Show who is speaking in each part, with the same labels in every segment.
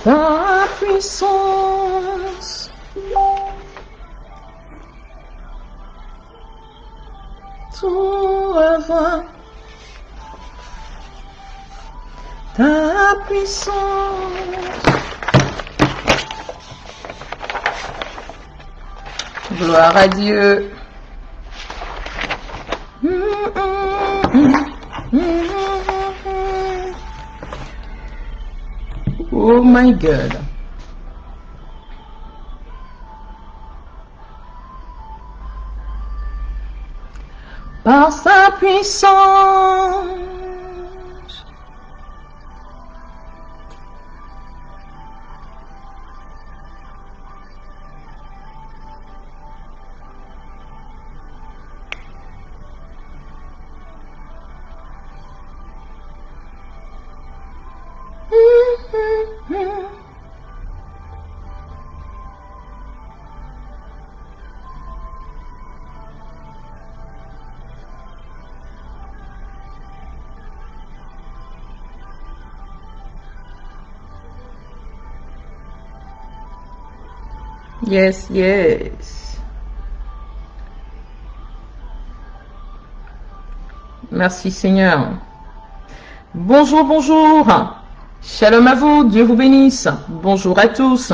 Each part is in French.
Speaker 1: Ta puissance. Tout avant. Ta puissance. Gloire à Dieu. Oh my God. Par sa puissance. Yes, yes. Merci Seigneur. Bonjour, bonjour. Shalom à vous, Dieu vous bénisse. Bonjour à tous.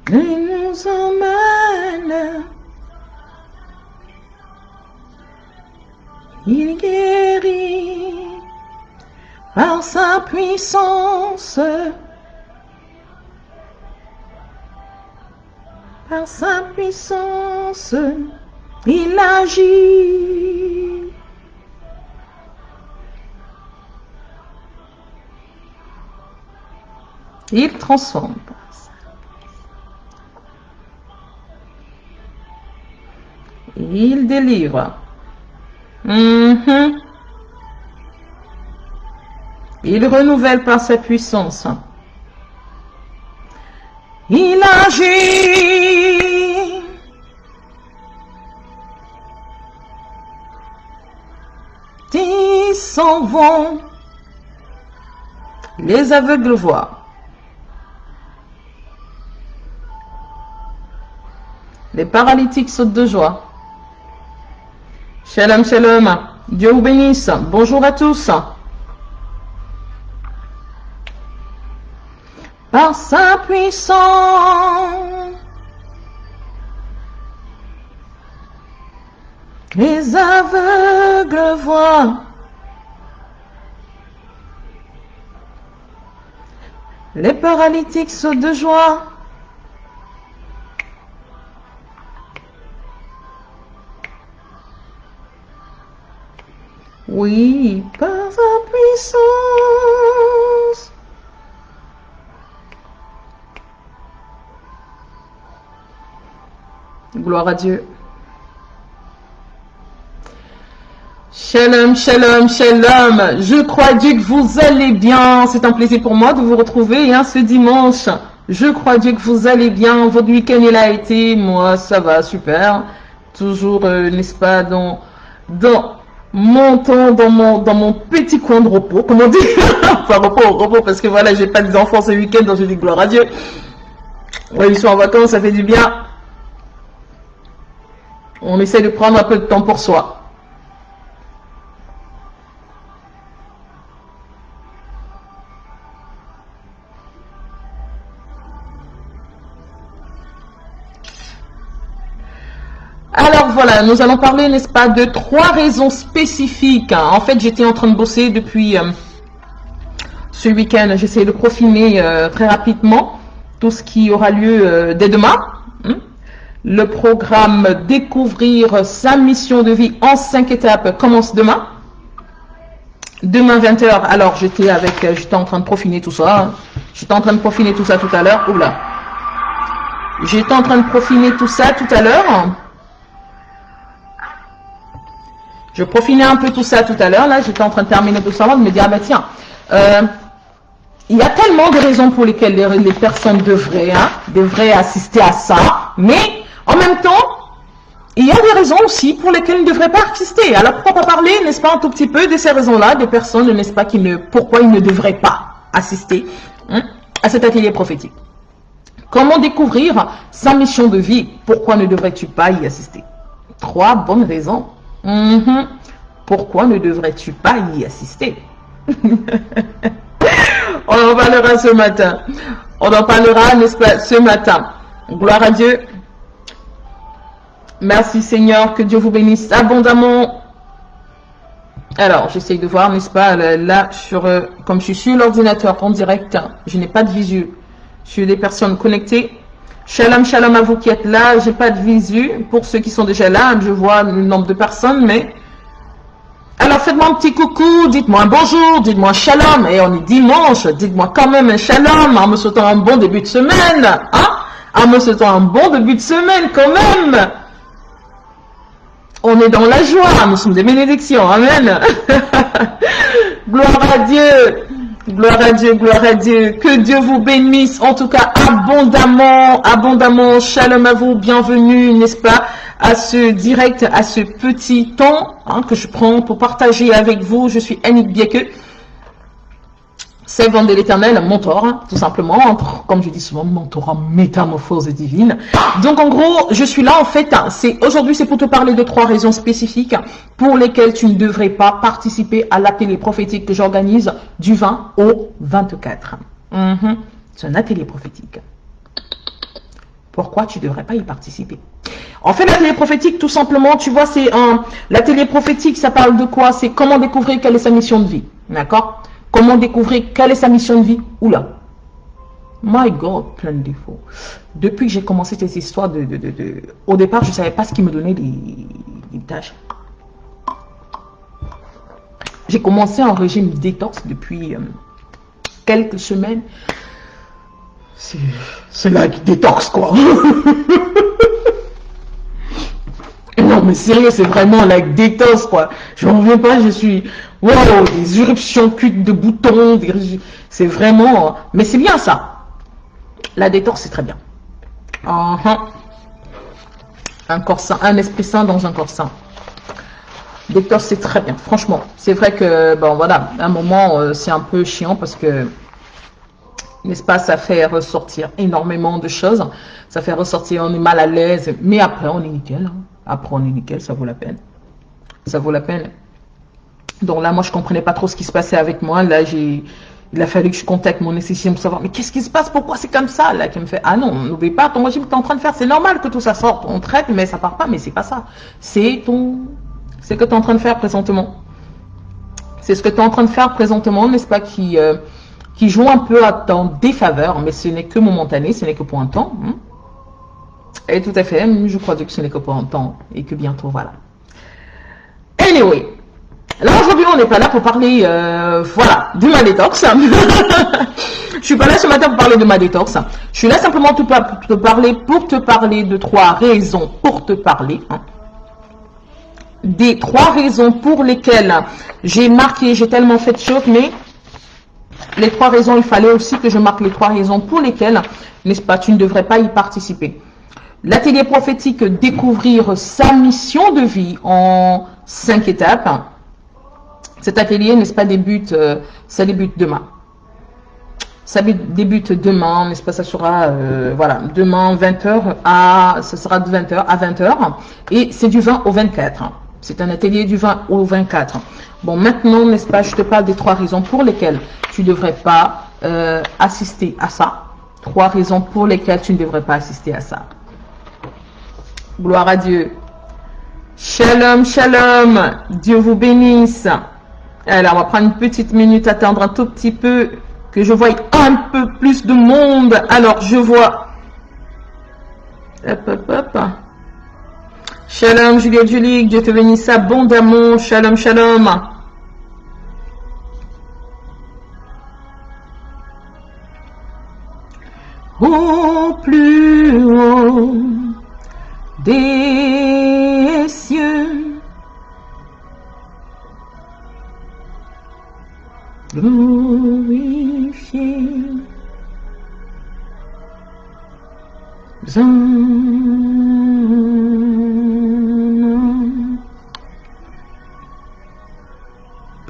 Speaker 1: Il nous emmène. Il guérit par sa puissance. Par sa puissance, il agit. Il transforme. Il délivre. Il renouvelle par sa puissance. Il agit. Ils s'en vont. Les aveugles voient. Les paralytiques sautent de joie. Shalom, shalom. Dieu vous bénisse. Bonjour à tous. Par sa puissance, les aveugles voient. Les paralytiques sautent de joie. Oui, par sa puissance. Gloire à Dieu. Shalom, shalom, shalom. Je crois Dieu que vous allez bien. C'est un plaisir pour moi de vous retrouver ce dimanche. Je crois Dieu que vous allez bien. Votre week-end il a été. Moi ça va super. Toujours, n'est-ce pas, dans mon temps, dans mon petit coin de repos. Comment dire? Enfin repos parce que voilà, j'ai pas des enfants ce week-end donc je dis gloire à Dieu. Ouais, ils sont en vacances, ça fait du bien. On essaie de prendre un peu de temps pour soi. Alors voilà, nous allons parler, n'est-ce pas, de 3 raisons spécifiques. En fait, j'étais en train de bosser depuis ce week-end. J'essaie de profiner très rapidement tout ce qui aura lieu dès demain. Le programme Découvrir sa mission de vie en 5 étapes commence demain. Demain 20 h. Alors j'étais en train de profiner tout ça. J'étais en train de profiner tout ça tout à l'heure. Oula. J'étais en train de profiner tout ça tout à l'heure. Je profinais un peu tout ça tout à l'heure. Là, j'étais en train de terminer tout ça, de me dire, ah ben tiens, il y a tellement de raisons pour lesquelles les personnes devraient assister à ça, mais en même temps, il y a des raisons aussi pour lesquelles il ne devrait pas assister. Alors, pourquoi pas parler, n'est-ce pas, un tout petit peu de ces raisons-là, des personnes, n'est-ce pas, pourquoi ils ne devraient pas assister à cet atelier prophétique. Comment découvrir sa mission de vie? Pourquoi ne devrais-tu pas y assister? 3 bonnes raisons. Pourquoi ne devrais-tu pas y assister? On en parlera ce matin. On en parlera, n'est-ce pas, ce matin. Gloire à Dieu. Merci Seigneur, que Dieu vous bénisse abondamment. Alors, j'essaye de voir, n'est-ce pas, là, comme je suis sur l'ordinateur en direct, je n'ai pas de visu sur des personnes connectées. Shalom, shalom à vous qui êtes là, j'ai pas de visu. Pour ceux qui sont déjà là, je vois le nombre de personnes, mais... Alors, faites-moi un petit coucou, dites-moi un bonjour, dites-moi un shalom, et on est dimanche, dites-moi quand même un shalom, en me souhaitant un bon début de semaine, hein, en me souhaitant un bon début de semaine quand même. On est dans la joie, nous sommes des bénédictions, amen. Gloire à Dieu, gloire à Dieu, gloire à Dieu. Que Dieu vous bénisse, en tout cas abondamment, abondamment. Shalom à vous, bienvenue, n'est-ce pas, à ce direct, à ce petit temps que je prends pour partager avec vous. Je suis Annick Bieke, servante de l'Éternel, mentor, tout simplement, comme je dis souvent, mentor en métamorphose divine. Donc en gros, je suis là en fait, aujourd'hui c'est pour te parler de 3 raisons spécifiques pour lesquelles tu ne devrais pas participer à l'atelier prophétique que j'organise du 20 au 24. C'est un atelier prophétique. Pourquoi tu ne devrais pas y participer? En fait, l'atelier prophétique, tout simplement, tu vois, c'est l'atelier prophétique, ça parle de quoi? C'est comment découvrir quelle est sa mission de vie, d'accord? Comment découvrir quelle est sa mission de vie? Oula, my God, plein de défauts. Depuis que j'ai commencé cette histoire au départ, je ne savais pas ce qui me donnait des tâches. J'ai commencé un régime détox depuis quelques semaines. C'est là qui détox, quoi. Non, mais sérieux, c'est vraiment la détox, quoi. Je n'en reviens pas, je suis... Wow, des éruptions cuites de boutons, c'est vraiment... Mais c'est bien ça. La détox, c'est très bien. Un corps sain, un esprit sain dans un corps sain. Détox, c'est très bien, franchement. C'est vrai que, bon, voilà, à un moment, c'est un peu chiant parce que, n'est-ce pas, ça fait ressortir énormément de choses. Ça fait ressortir, on est mal à l'aise, mais après, on est nickel. Après, on est nickel, ça vaut la peine. Ça vaut la peine. Donc là, moi, je comprenais pas trop ce qui se passait avec moi. Là, il a fallu que je contacte mon esthéticien pour savoir, mais qu'est-ce qui se passe? Pourquoi c'est comme ça? Là, qui me fait, ah non, n'oublie pas, ton régime que tu es en train de faire, c'est normal que tout ça sorte. On traite, mais ça part pas, mais c'est pas ça. C'est que tu es en train de faire présentement. C'est ce que tu es en train de faire présentement, n'est-ce pas, qui joue un peu à ton défaveur, mais ce n'est que momentané, ce n'est que pour un temps. Et tout à fait, je crois que ce n'est que pour un temps, et que bientôt, voilà. Anyway. Alors aujourd'hui, on n'est pas là pour parler, voilà, de ma détox. Je suis pas là ce matin pour parler de ma détox. Je suis là simplement pour te parler de 3 raisons pour te parler. Des 3 raisons pour lesquelles j'ai marqué, j'ai tellement fait de choses, mais les 3 raisons, il fallait aussi que je marque les 3 raisons pour lesquelles, n'est-ce pas, tu ne devrais pas y participer. L'atelier prophétique, découvrir sa mission de vie en 5 étapes. Cet atelier, n'est-ce pas, ça débute demain. Ça débute demain, n'est-ce pas, ça sera, voilà, demain 20h ça sera de 20h à 20h. Et c'est du 20 au 24. C'est un atelier du 20 au 24. Bon, maintenant, n'est-ce pas, je te parle des 3 raisons pour lesquelles tu ne devrais pas assister à ça. 3 raisons pour lesquelles tu ne devrais pas assister à ça. Gloire à Dieu. Shalom, shalom. Dieu vous bénisse. Alors, on va prendre une petite minute, attendre un tout petit peu, que je voie un peu plus de monde. Alors, je vois... Hop, hop, hop. Shalom, Juliette Julie, Dieu te bénisse abondamment. Shalom, shalom. Au plus haut des cieux, glorifié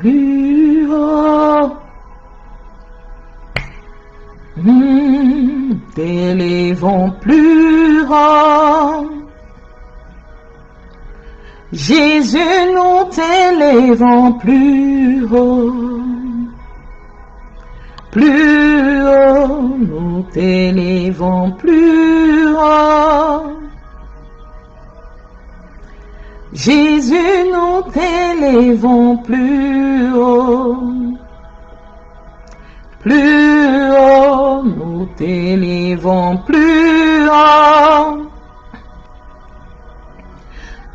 Speaker 1: plus haut. T'élèvons plus haut. Jésus, nous t'élèvons plus haut. Plus haut, nous t'élèvons plus haut. Jésus, nous t'élèvons plus haut. Plus haut, nous t'élèvons plus haut.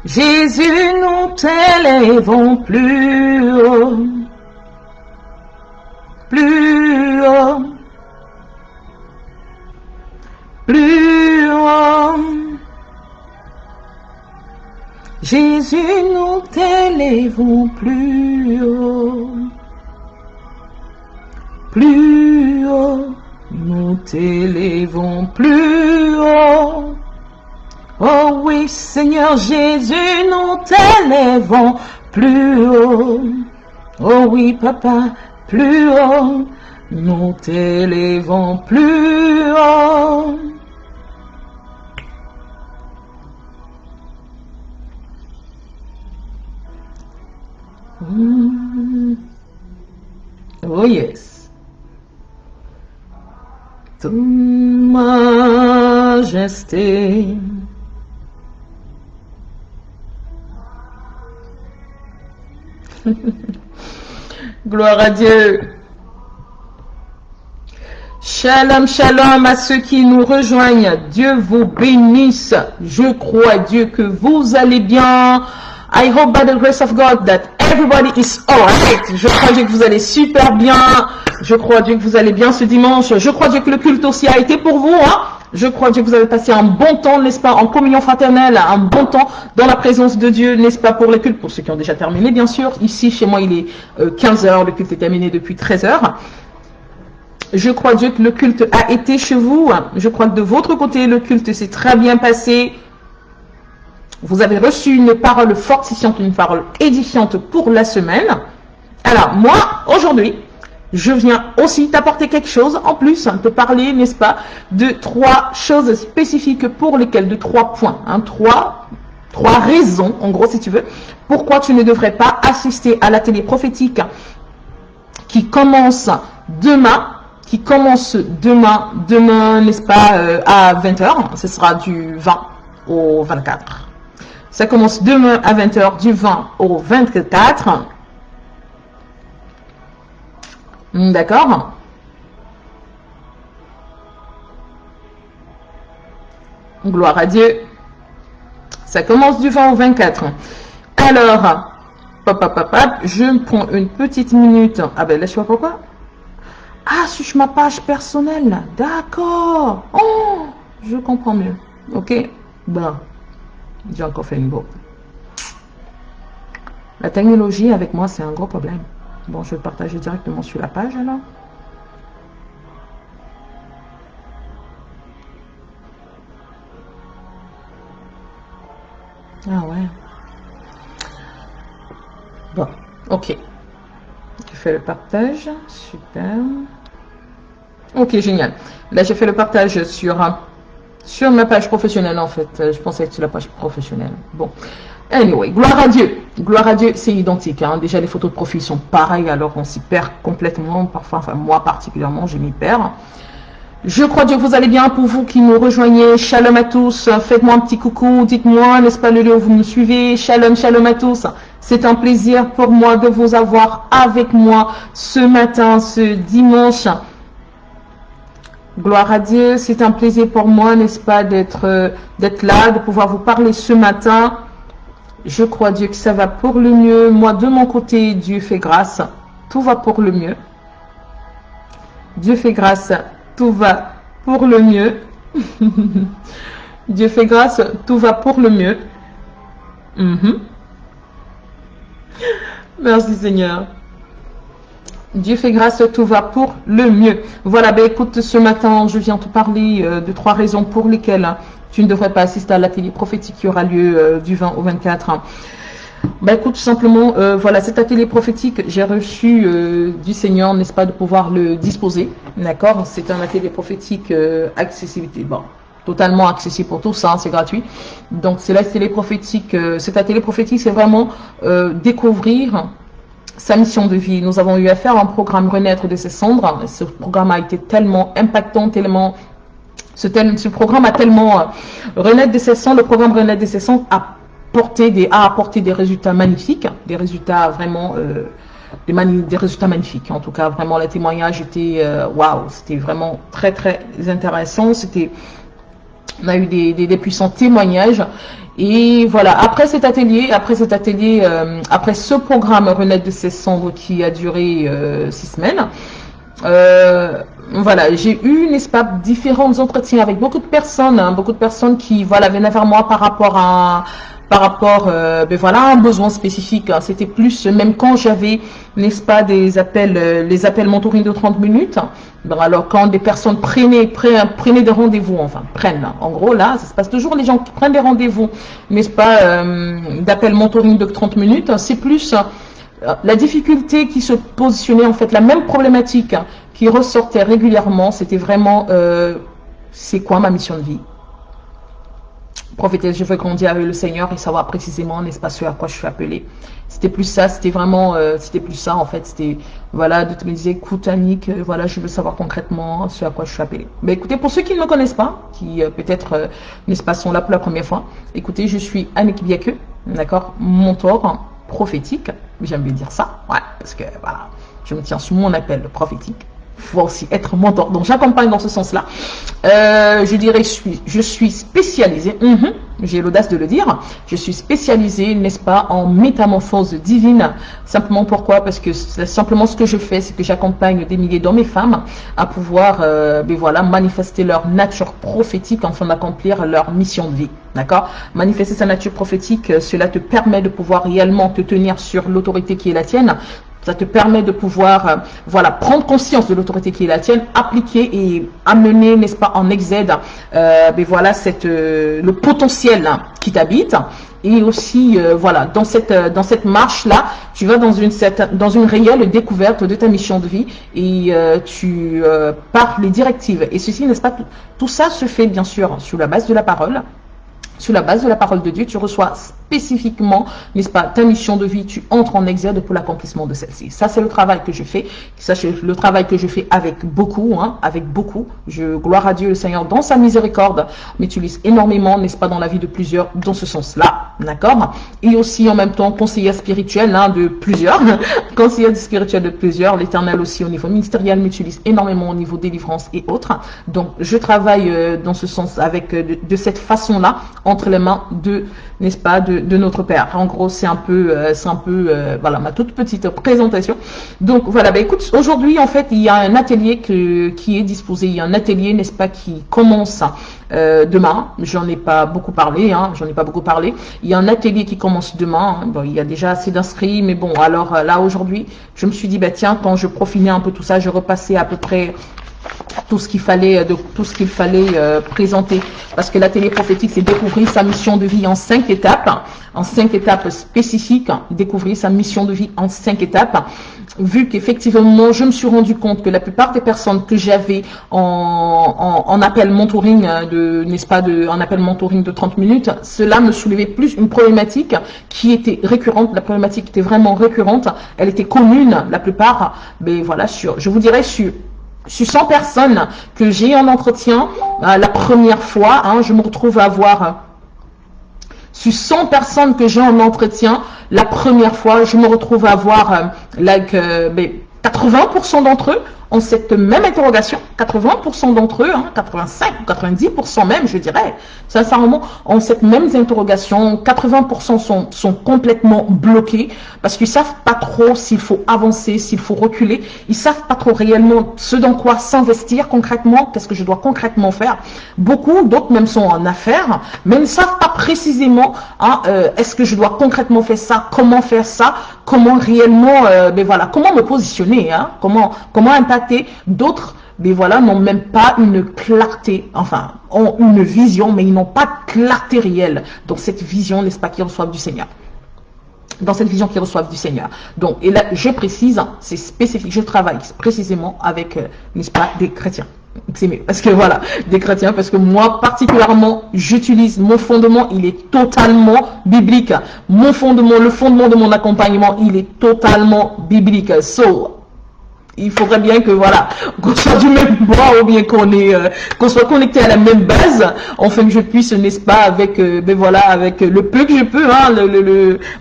Speaker 1: Jésus, nous t'élèvons plus haut. Plus haut. Plus haut. Jésus, nous t'élèvons plus haut. Plus haut, nous t'élèvons plus haut. Oh oui, Seigneur Jésus, nous t'élèvons plus haut. Oh oui, Papa, plus haut, nous t'élèvons plus haut. Oh yes. Ton majesté. Gloire à Dieu. Shalom, shalom à ceux qui nous rejoignent. Dieu vous bénisse. Je crois, Dieu, que vous allez bien. I hope by the grace of God that everybody is alright. Je crois, Dieu, que vous allez super bien. Je crois, Dieu, que vous allez bien ce dimanche. Je crois, Dieu, que le culte aussi a été pour vous. Je crois, Dieu, que vous avez passé un bon temps, n'est-ce pas, en communion fraternelle, un bon temps dans la présence de Dieu, n'est-ce pas, pour les cultes, pour ceux qui ont déjà terminé, bien sûr. Ici, chez moi, il est 15 h, le culte est terminé depuis 13 h. Je crois, Dieu, que le culte a été chez vous. Je crois que de votre côté, le culte s'est très bien passé. Vous avez reçu une parole fortifiante, une parole édifiante pour la semaine. Alors, moi, aujourd'hui, je viens aussi t'apporter quelque chose en plus, te parler, n'est-ce pas, de 3 choses spécifiques pour lesquelles, de 3 points, trois raisons, en gros, si tu veux, pourquoi tu ne devrais pas assister à l'atelier prophétique qui commence demain, n'est-ce pas, à 20 h. Ce sera du 20 au 24. Ça commence demain à 20 h, du 20 au 24. D'accord? Gloire à Dieu. Ça commence du 20 au 24. Alors, je me prends une petite minute. Ah ben, laisse-moi pourquoi? Ah, sur ma page personnelle. D'accord. Oh, je comprends mieux. Ok? Bon. J'ai encore fait une bourde. La technologie avec moi, c'est un gros problème. Bon, je vais le partager directement sur la page alors. Ah ouais. Bon, ok. Je fais le partage. Super. Ok, génial. Là, j'ai fait le partage sur ma page professionnelle en fait. Je pensais être sur la page professionnelle. Bon. Anyway, gloire à Dieu. Gloire à Dieu, c'est identique. Hein. Déjà, les photos de profil sont pareilles, alors on s'y perd complètement. Parfois, enfin, moi particulièrement, je m'y perds. Je crois, Dieu, que vous allez bien. Pour vous qui nous rejoignez, shalom à tous. Faites-moi un petit coucou. Dites-moi, n'est-ce pas, le lieu où vous me suivez. Shalom, shalom à tous. C'est un plaisir pour moi de vous avoir avec moi ce matin, ce dimanche. Gloire à Dieu. C'est un plaisir pour moi, n'est-ce pas, d'être là, de pouvoir vous parler ce matin. Je crois, Dieu, que ça va pour le mieux. Moi, de mon côté, Dieu fait grâce. Tout va pour le mieux. Dieu fait grâce. Tout va pour le mieux. Dieu fait grâce. Tout va pour le mieux. Merci, Seigneur. Dieu fait grâce, tout va pour le mieux. Voilà, ben écoute, ce matin, je viens te parler de 3 raisons pour lesquelles tu ne devrais pas assister à l'atelier prophétique qui aura lieu du 20 au 24. Bah écoute, tout simplement, voilà, cet atelier prophétique, j'ai reçu du Seigneur, n'est-ce pas, de pouvoir le disposer, d'accord? C'est un atelier prophétique accessibilité, bon, totalement accessible pour tous, hein, c'est gratuit. Donc c'est l'atelier prophétique, cet atelier prophétique, c'est vraiment découvrir sa mission de vie. Nous avons eu à faire un programme Renaître de ses cendres. Ce programme a été tellement impactant, tellement... Ce programme a tellement... Renaître de ses cendres, le programme Renaître de ses cendres a apporté des résultats magnifiques, des résultats vraiment... des résultats magnifiques. En tout cas, vraiment, le témoignage était... Waouh, c'était vraiment très, très intéressant. On a eu des puissants témoignages. Et voilà, après ce programme Renaître de ses cendres qui a duré 6 semaines, voilà, j'ai eu, n'est-ce pas, différents entretiens avec beaucoup de personnes qui, voilà, venaient vers moi par rapport à voilà, un besoin spécifique. C'était plus, même quand j'avais, n'est-ce pas, les appels mentoring de 30 minutes. Bon, alors quand des personnes prenaient des rendez-vous, en gros là, ça se passe toujours, les gens qui prennent des rendez-vous, n'est-ce pas, d'appels mentoring de 30 minutes, c'est plus la difficulté qui se positionnait, en fait, la même problématique qui ressortait régulièrement, c'était vraiment, c'est quoi ma mission de vie? Prophétesse, je veux grandir avec le Seigneur et savoir précisément, n'est-ce pas, ce à quoi je suis appelée. C'était plus ça, c'était vraiment, c'était plus ça, en fait. C'était, voilà, de te me dire, écoute, Annick, voilà, je veux savoir concrètement ce à quoi je suis appelée. Mais écoutez, pour ceux qui ne me connaissent pas, qui peut-être, n'est-ce pas, sont là pour la première fois, écoutez, je suis Annick Biaque, d'accord, mentor prophétique. J'aime bien dire ça, ouais, parce que, voilà, je me tiens sous mon appel prophétique. Faut aussi être mentor. Donc j'accompagne dans ce sens-là. Je dirais, je suis spécialisée, j'ai l'audace de le dire, je suis spécialisée, n'est-ce pas, en métamorphose divine. Simplement pourquoi? Parce que simplement ce que je fais, c'est que j'accompagne des milliers d'hommes et femmes à pouvoir, voilà, manifester leur nature prophétique afin d'accomplir leur mission de vie. D'accord? Manifester sa nature prophétique, cela te permet de pouvoir réellement te tenir sur l'autorité qui est la tienne. Ça te permet de pouvoir, voilà, prendre conscience de l'autorité qui est la tienne, appliquer et amener, n'est-ce pas, en exède, voilà, le potentiel qui t'habite. Et aussi, voilà, dans cette marche-là, tu vas dans une réelle découverte de ta mission de vie et tu pars les directives. Et ceci, n'est-ce pas, tout ça se fait bien sûr sur la base de la parole. Sur la base de la parole de Dieu, tu reçois spécifiquement, n'est-ce pas, ta mission de vie, tu entres en exergue pour l'accomplissement de celle-ci. Ça, c'est le travail que je fais. Ça, c'est le travail que je fais avec beaucoup, avec beaucoup. Gloire à Dieu, le Seigneur, dans sa miséricorde, m'utilise énormément, n'est-ce pas, dans la vie de plusieurs, dans ce sens-là, d'accord? Et aussi, en même temps, conseillère spirituelle, de plusieurs, conseillère spirituelle de plusieurs, l'Éternel aussi au niveau ministériel m'utilise énormément au niveau délivrance et autres. Donc, je travaille dans ce sens avec, de cette façon-là, entre les mains de, n'est-ce pas, de notre Père. En gros, c'est un peu, voilà, ma toute petite présentation. Donc, voilà, écoute, aujourd'hui, en fait, il y a un atelier qui est disposé. Il y a un atelier, n'est-ce pas, qui commence demain. J'en ai pas beaucoup parlé, Il y a un atelier qui commence demain. Bon, il y a déjà assez d'inscrits, mais bon, alors là, aujourd'hui, je me suis dit, tiens, quand je profinais un peu tout ça, je repassais à peu près tout ce qu'il fallait présenter, parce que l'atelier prophétique, c'est découvrir sa mission de vie en 5 étapes spécifiques, découvrir sa mission de vie en 5 étapes, vu qu'effectivement, je me suis rendu compte que la plupart des personnes que j'avais en appel mentoring en appel mentoring de 30 minutes, cela me soulevait plus une problématique qui était récurrente. La problématique était vraiment récurrente, elle était commune, la plupart, mais voilà, je vous dirais, sur 100 personnes que j'ai en entretien, la première fois, je me retrouve à avoir, sur 100 personnes que j'ai en entretien, la première fois, je me retrouve à avoir, 80% d'entre eux ont cette même interrogation, 80% d'entre eux, 85 ou 90% même, je dirais, sincèrement, ont cette même interrogation. 80% sont complètement bloqués parce qu'ils savent pas trop s'il faut avancer, s'il faut reculer. Ils savent pas trop réellement ce dans quoi s'investir concrètement, qu'est-ce que je dois concrètement faire. Beaucoup d'autres même sont en affaires, mais ils ne savent pas précisément, est-ce que je dois concrètement faire ça, comment réellement, comment me positionner, comment impacter. D'autres, voilà, n'ont même pas une clarté, ont une vision, mais ils n'ont pas de clarté réelle dans cette vision, n'est-ce pas, qu'ils reçoivent du Seigneur. dans cette vision qu'ils reçoivent du Seigneur. Donc, et là, je précise, c'est spécifique, je travaille précisément avec, n'est-ce pas, des chrétiens. C'est mieux, parce que voilà, des chrétiens, parce que moi, particulièrement, j'utilise mon fondement, il est totalement biblique. Mon fondement, le fondement de mon accompagnement, il est totalement biblique. So, il faudrait bien que voilà, qu'on soit du même bois ou bien qu'on soit connecté à la même base, afin que je puisse, n'est-ce pas, avec ben voilà, avec le peu que je peux, hein,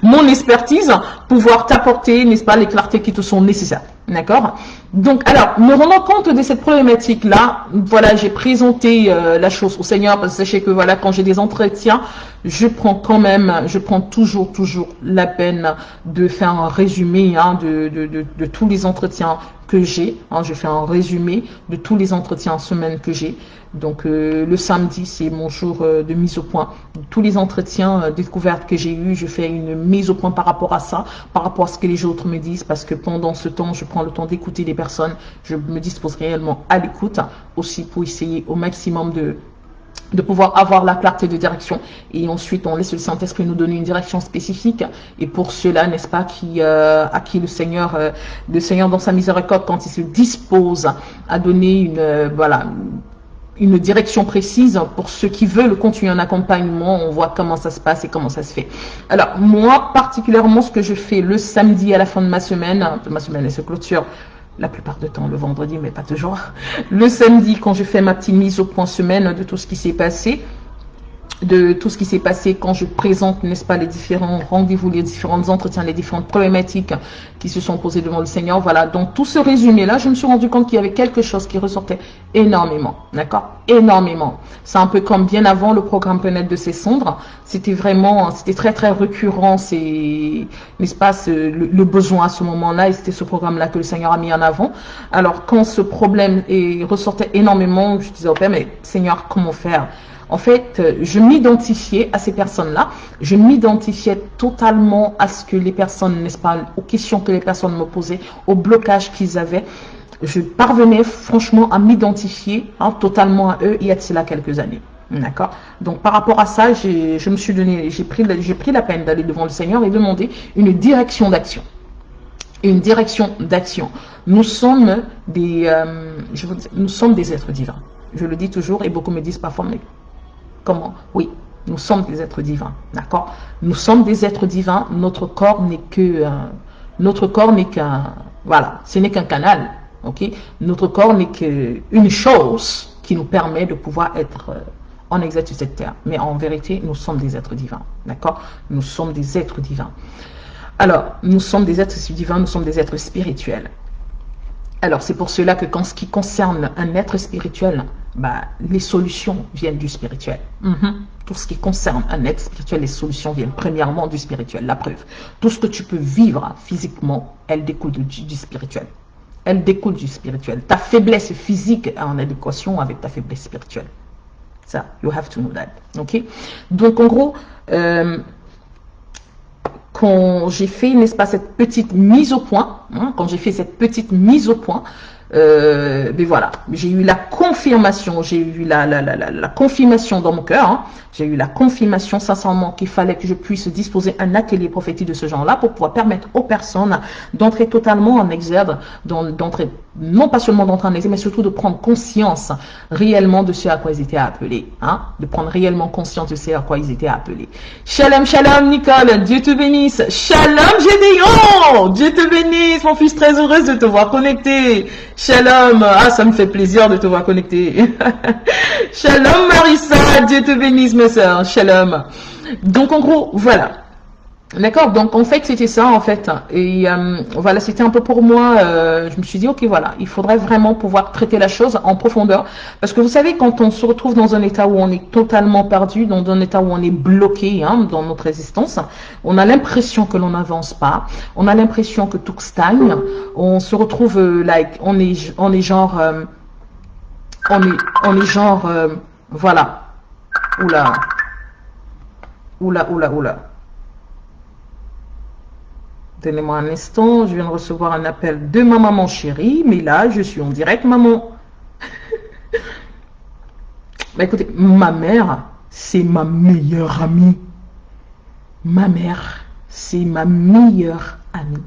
Speaker 1: mon expertise, pouvoir t'apporter, n'est-ce pas, les clartés qui te sont nécessaires. D'accord? Donc, alors, me rendant compte de cette problématique-là, voilà, j'ai présenté la chose au Seigneur, parce que sachez que voilà, quand j'ai des entretiens, je prends toujours la peine de faire un résumé hein, de tous les entretiens que j'ai. Hein, je fais un résumé de tous les entretiens en semaine que j'ai. Donc, le samedi, c'est mon jour de mise au point. Tous les entretiens découvertes que j'ai eus, je fais une mise au point par rapport à ça, par rapport à ce que les autres me disent, parce que pendant ce temps, je prends le temps d'écouter les personnes. Je me dispose réellement à l'écoute, aussi pour essayer au maximum de pouvoir avoir la clarté de direction. Et ensuite, on laisse le Saint-Esprit nous donner une direction spécifique. Et pour ceux-là, n'est-ce pas, à qui le Seigneur dans sa miséricorde, quand il se dispose à donner une direction précise pour ceux qui veulent continuer un accompagnement, on voit comment ça se passe et comment ça se fait. Alors, moi, particulièrement, ce que je fais le samedi à la fin de ma semaine elle se clôture la plupart du temps le vendredi, mais pas toujours. Le samedi, quand je fais ma petite mise au point semaine de tout ce qui s'est passé, quand je présente, n'est-ce pas, les différents rendez-vous, les différents entretiens, les différentes problématiques qui se sont posées devant le Seigneur. Voilà, donc tout ce résumé-là, je me suis rendu compte qu'il y avait quelque chose qui ressortait énormément, d'accord, énormément. C'est un peu comme bien avant le programme Planète de ses cendres. C'était très récurrent, n'est-ce pas, le besoin à ce moment-là, et c'était ce programme-là que le Seigneur a mis en avant. Alors, quand ce problème ressortait énormément, je disais au Père, mais Seigneur, comment faire? En fait, je m'identifiais à ces personnes-là, je m'identifiais totalement à ce que les personnes, n'est-ce pas, aux questions que les personnes me posaient, aux blocages qu'ils avaient. Je parvenais franchement à m'identifier totalement à eux il y a de cela quelques années. D'accord? Donc par rapport à ça, j'ai pris la peine d'aller devant le Seigneur et demander une direction d'action. Une direction d'action. Nous sommes des êtres divins. Je le dis toujours et beaucoup me disent parfois, mais comment? Oui, nous sommes des êtres divins, d'accord? Nous sommes des êtres divins, notre corps n'est qu'un, voilà, ce n'est qu'un canal, ok? Notre corps n'est qu'une chose qui nous permet de pouvoir être en exact sur cette terre. Mais en vérité, nous sommes des êtres divins, d'accord? Nous sommes des êtres divins. Alors, nous sommes des êtres divins, nous sommes des êtres spirituels. Alors, c'est pour cela que quand ce qui concerne un être spirituel, les solutions viennent du spirituel. Tout ce qui concerne un être spirituel, les solutions viennent premièrement du spirituel. La preuve, tout ce que tu peux vivre physiquement, elle découle du spirituel. Elle découle du spirituel. Ta faiblesse physique est en adéquation avec ta faiblesse spirituelle. Ça, you have to know that. Ok? Donc, en gros, quand j'ai fait, n'est-ce pas, cette petite mise au point, ben voilà, j'ai eu la confirmation, la confirmation dans mon cœur, j'ai eu la confirmation sincèrement qu'il fallait que je puisse disposer un atelier prophétique de ce genre-là pour pouvoir permettre aux personnes d'entrer totalement en exergue, non pas seulement d'entrer en exergue, mais surtout de prendre conscience réellement de ce à quoi ils étaient appelés, de prendre réellement conscience de ce à quoi ils étaient appelés. Shalom, shalom Nicole, Dieu te bénisse. Shalom Gédéon, Dieu te bénisse, mon fils, très heureuse de te voir connecté. Shalom, ça me fait plaisir de te voir connecté. Shalom Marissa, Dieu te bénisse mes sœurs, shalom. Donc en gros, voilà. D'accord, donc en fait c'était ça en fait, et voilà, c'était un peu pour moi, je me suis dit ok voilà, il faudrait vraiment pouvoir traiter la chose en profondeur, parce que vous savez, quand on se retrouve dans un état où on est totalement perdu, dans un état où on est bloqué dans notre existence, on a l'impression que l'on n'avance pas, on a l'impression que tout stagne, on se retrouve on est genre voilà, oula. Donnez-moi un instant, je viens de recevoir un appel de ma maman chérie, mais là, je suis en direct, maman. Écoutez, ma mère, c'est ma meilleure amie. Ma mère, c'est ma meilleure amie.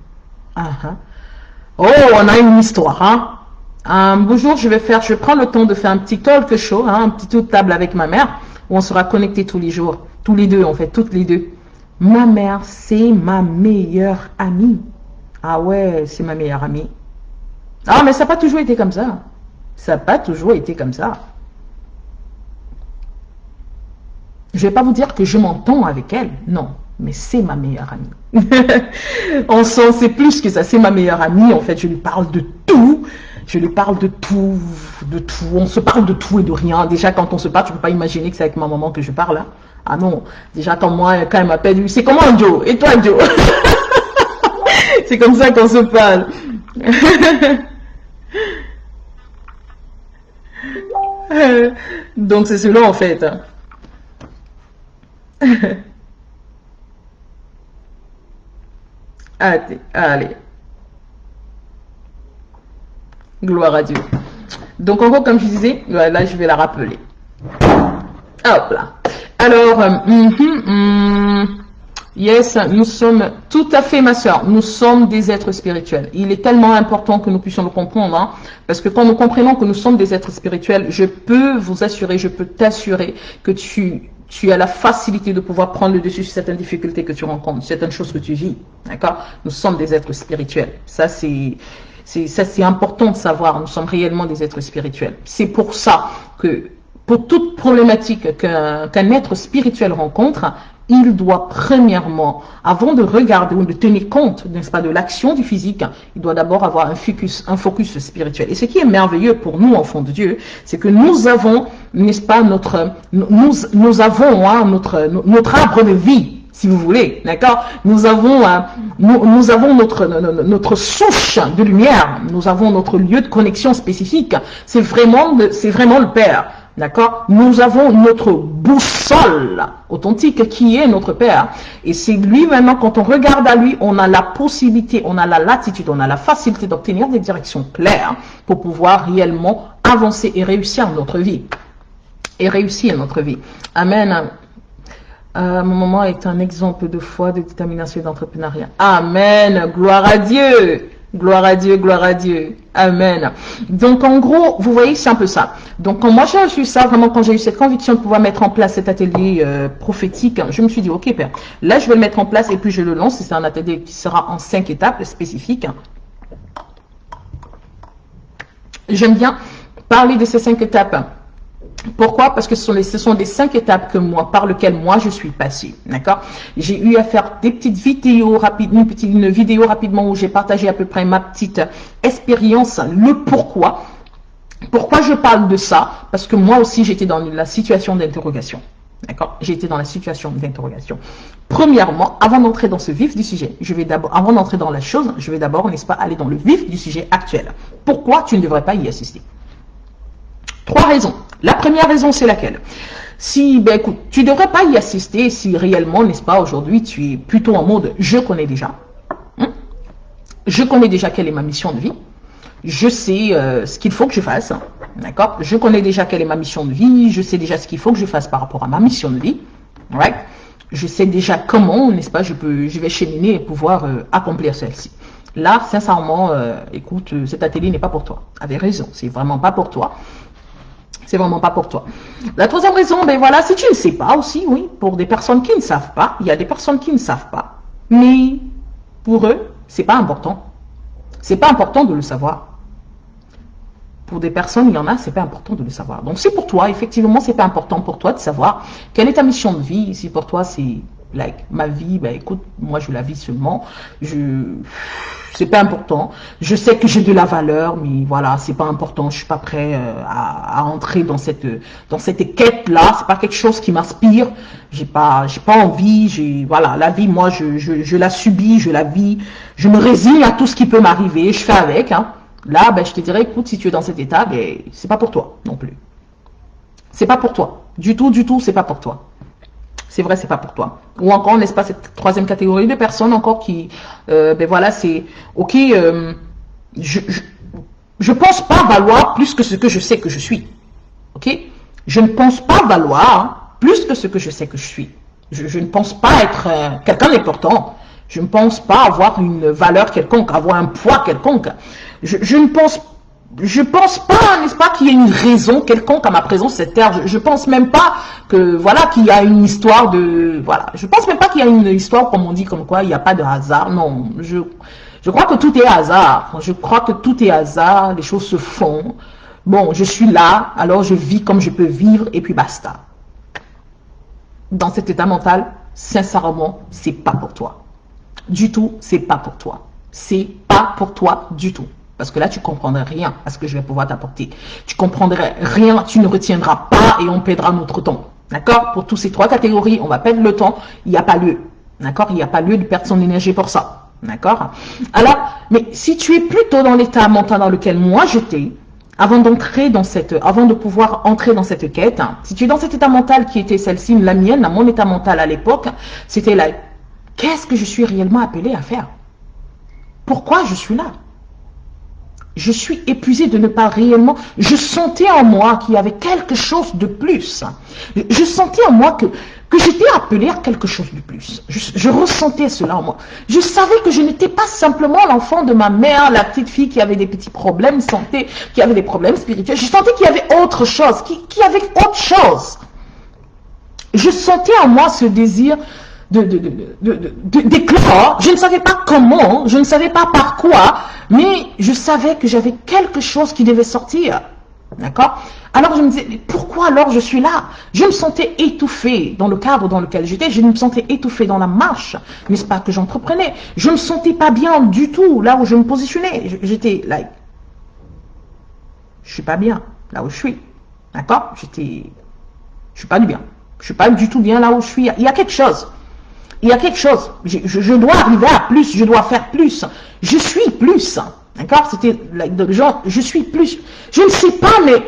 Speaker 1: Oh, on a une histoire, hein. Un beau jour, je vais prendre le temps de faire un petit talk show, hein, un petit tour de table avec ma mère, où on sera connectés tous les jours, tous les deux en fait, toutes les deux. Ma mère, c'est ma meilleure amie. Ah ouais, c'est ma meilleure amie. Ah, mais ça n'a pas toujours été comme ça. Ça n'a pas toujours été comme ça. Je vais pas vous dire que je m'entends avec elle, non, mais c'est ma meilleure amie. On s'en sait plus que ça, c'est ma meilleure amie. En fait, je lui parle de tout. Je lui parle de tout, de tout. On se parle de tout et de rien. Déjà, quand on se parle, tu peux pas imaginer que c'est avec ma maman que je parle. Hein. Ah non, déjà quand elle m'appelle, c'est comment Joe? Et toi Joe? C'est comme ça qu'on se parle. Donc c'est cela en fait. Allez. Gloire à Dieu. Donc en gros, comme je disais, là je vais la rappeler. Hop là. Alors, yes, nous sommes tout à fait, ma soeur, nous sommes des êtres spirituels. Il est tellement important que nous puissions le comprendre, hein, parce que quand nous comprenons que nous sommes des êtres spirituels, je peux vous assurer, je peux t'assurer que tu as la facilité de pouvoir prendre le dessus sur certaines difficultés que tu rencontres, certaines choses que tu vis. D'accord? Nous sommes des êtres spirituels. Ça, c'est important de savoir. Nous sommes réellement des êtres spirituels. C'est pour ça que pour toute problématique qu'un être spirituel rencontre, il doit premièrement, avant de regarder ou de tenir compte, n'est-ce pas, de l'action du physique, il doit d'abord avoir un focus spirituel. Et ce qui est merveilleux pour nous, enfants de Dieu, c'est que nous avons, n'est-ce pas, notre arbre de vie, si vous voulez, d'accord. Nous avons notre souche de lumière, nous avons notre lieu de connexion spécifique. C'est vraiment le Père. D'accord? Nous avons notre boussole authentique qui est notre Père. Et c'est lui maintenant, quand on regarde à lui, on a la possibilité, on a la latitude, on a la facilité d'obtenir des directions claires pour pouvoir réellement avancer et réussir notre vie. Amen. Mon maman est un exemple de foi, de détermination et d'entrepreneuriat. Amen. Gloire à Dieu. Gloire à Dieu, gloire à Dieu. Amen. Donc, en gros, vous voyez, c'est un peu ça. Donc, quand moi j'ai reçu ça, vraiment, quand j'ai eu cette conviction de pouvoir mettre en place cet atelier prophétique, je me suis dit, ok, Père, là, je vais le mettre en place et puis je le lance. C'est un atelier qui sera en 5 étapes spécifiques. J'aime bien parler de ces 5 étapes. Pourquoi? Parce que ce sont des 5 étapes par lesquelles moi je suis passée. D'accord? J'ai eu à faire des petites vidéos rapides, une vidéo rapidement où j'ai partagé à peu près ma petite expérience, le pourquoi. Pourquoi je parle de ça? Parce que moi aussi j'étais dans la situation d'interrogation. D'accord? J'étais dans la situation d'interrogation. Premièrement, avant d'entrer dans ce vif du sujet, avant d'entrer dans la chose, je vais d'abord, n'est-ce pas, aller dans le vif du sujet actuel. Pourquoi tu ne devrais pas y assister? 3 raisons. La première raison, c'est laquelle? Écoute, tu ne devrais pas y assister si réellement, n'est-ce pas, aujourd'hui, tu es plutôt en mode « je connais déjà ». Je connais déjà quelle est ma mission de vie. Je sais ce qu'il faut que je fasse. D'accord? Je connais déjà quelle est ma mission de vie. Je sais déjà ce qu'il faut que je fasse par rapport à ma mission de vie. Right? Je sais déjà comment, n'est-ce pas, je vais cheminer et pouvoir accomplir celle-ci. Là, sincèrement, écoute, cet atelier n'est pas pour toi. Avec raison, c'est vraiment pas pour toi. C'est vraiment pas pour toi. La troisième raison, ben voilà, si tu ne sais pas aussi, oui, pour des personnes qui ne savent pas, il y a des personnes qui ne savent pas, mais pour eux, c'est pas important. C'est pas important de le savoir. Pour des personnes, il y en a, c'est pas important de le savoir. Donc c'est pour toi, effectivement, c'est pas important pour toi de savoir quelle est ta mission de vie. Si pour toi c'est ma vie, ben écoute, moi je la vis seulement. C'est pas important. Je sais que j'ai de la valeur, mais voilà, c'est pas important. Je suis pas prêt à entrer dans cette quête-là. C'est pas quelque chose qui m'inspire. J'ai pas envie. Voilà, la vie, moi, je la subis, je la vis. Je me résigne à tout ce qui peut m'arriver. Je fais avec. Hein. Là, ben, je te dirais, écoute, si tu es dans cet état, ben, c'est pas pour toi non plus. C'est pas pour toi. Du tout, c'est pas pour toi. C'est vrai, c'est pas pour toi. Ou encore, n'est-ce pas, cette troisième catégorie de personnes encore qui, ben voilà, c'est, ok, je pense pas valoir plus que ce que je sais que je suis. Ok? Je ne pense pas valoir plus que ce que je sais que je suis. Je ne pense pas être quelqu'un d'important. Je ne pense pas avoir une valeur quelconque, avoir un poids quelconque. Je ne pense pas, n'est-ce pas, qu'il y ait une raison quelconque à ma présence sur cette terre. Je pense même pas que, voilà, qu'il y a une histoire de, voilà. Je pense même pas qu'il y a une histoire, comme on dit, comme quoi il n'y a pas de hasard. Non, je crois que tout est hasard. Je crois que tout est hasard. Les choses se font. Bon, je suis là, alors je vis comme je peux vivre et puis basta. Dans cet état mental, sincèrement, c'est pas pour toi. Du tout, c'est pas pour toi. C'est pas pour toi du tout. Parce que là, tu comprendrais rien à ce que je vais pouvoir t'apporter. Tu comprendrais rien, tu ne retiendras pas et on perdra notre temps. D'accord? Pour toutes ces trois catégories, on va perdre le temps. Il n'y a pas lieu. D'accord? Il n'y a pas lieu de perdre son énergie pour ça. D'accord? Alors, mais si tu es plutôt dans l'état mental dans lequel moi j'étais, avant de pouvoir entrer dans cette quête, si tu es dans cet état mental qui était celle-ci, la mienne, mon état mental à l'époque, c'était là, qu'est-ce que je suis réellement appelé à faire? Pourquoi je suis là? Je suis épuisée de ne pas réellement... Je sentais en moi qu'il y avait quelque chose de plus. Je sentais en moi que j'étais appelée à quelque chose de plus. Je ressentais cela en moi. Je savais que je n'étais pas simplement l'enfant de ma mère, la petite fille qui avait des petits problèmes de santé, qui avait des problèmes spirituels. Je sentais qu'il y avait autre chose, qu'il y avait autre chose. Je sentais en moi ce désir d'éclore. Je ne savais pas comment, je ne savais pas par quoi, mais je savais que j'avais quelque chose qui devait sortir. D'accord? Alors je me disais, mais pourquoi alors je suis là? Je me sentais étouffée dans le cadre dans lequel j'étais, je me sentais étouffée dans la marche, n'est-ce pas, que j'entreprenais. Je ne me sentais pas bien du tout là où je me positionnais. J'étais là, je suis pas bien là où je suis. D'accord? Je suis pas du bien. Je suis pas du tout bien là où je suis. Il y a quelque chose. Il y a quelque chose. Je dois arriver à plus. Je dois faire plus. Je suis plus. D'accord? C'était le genre, je suis plus. Je ne sais pas, mais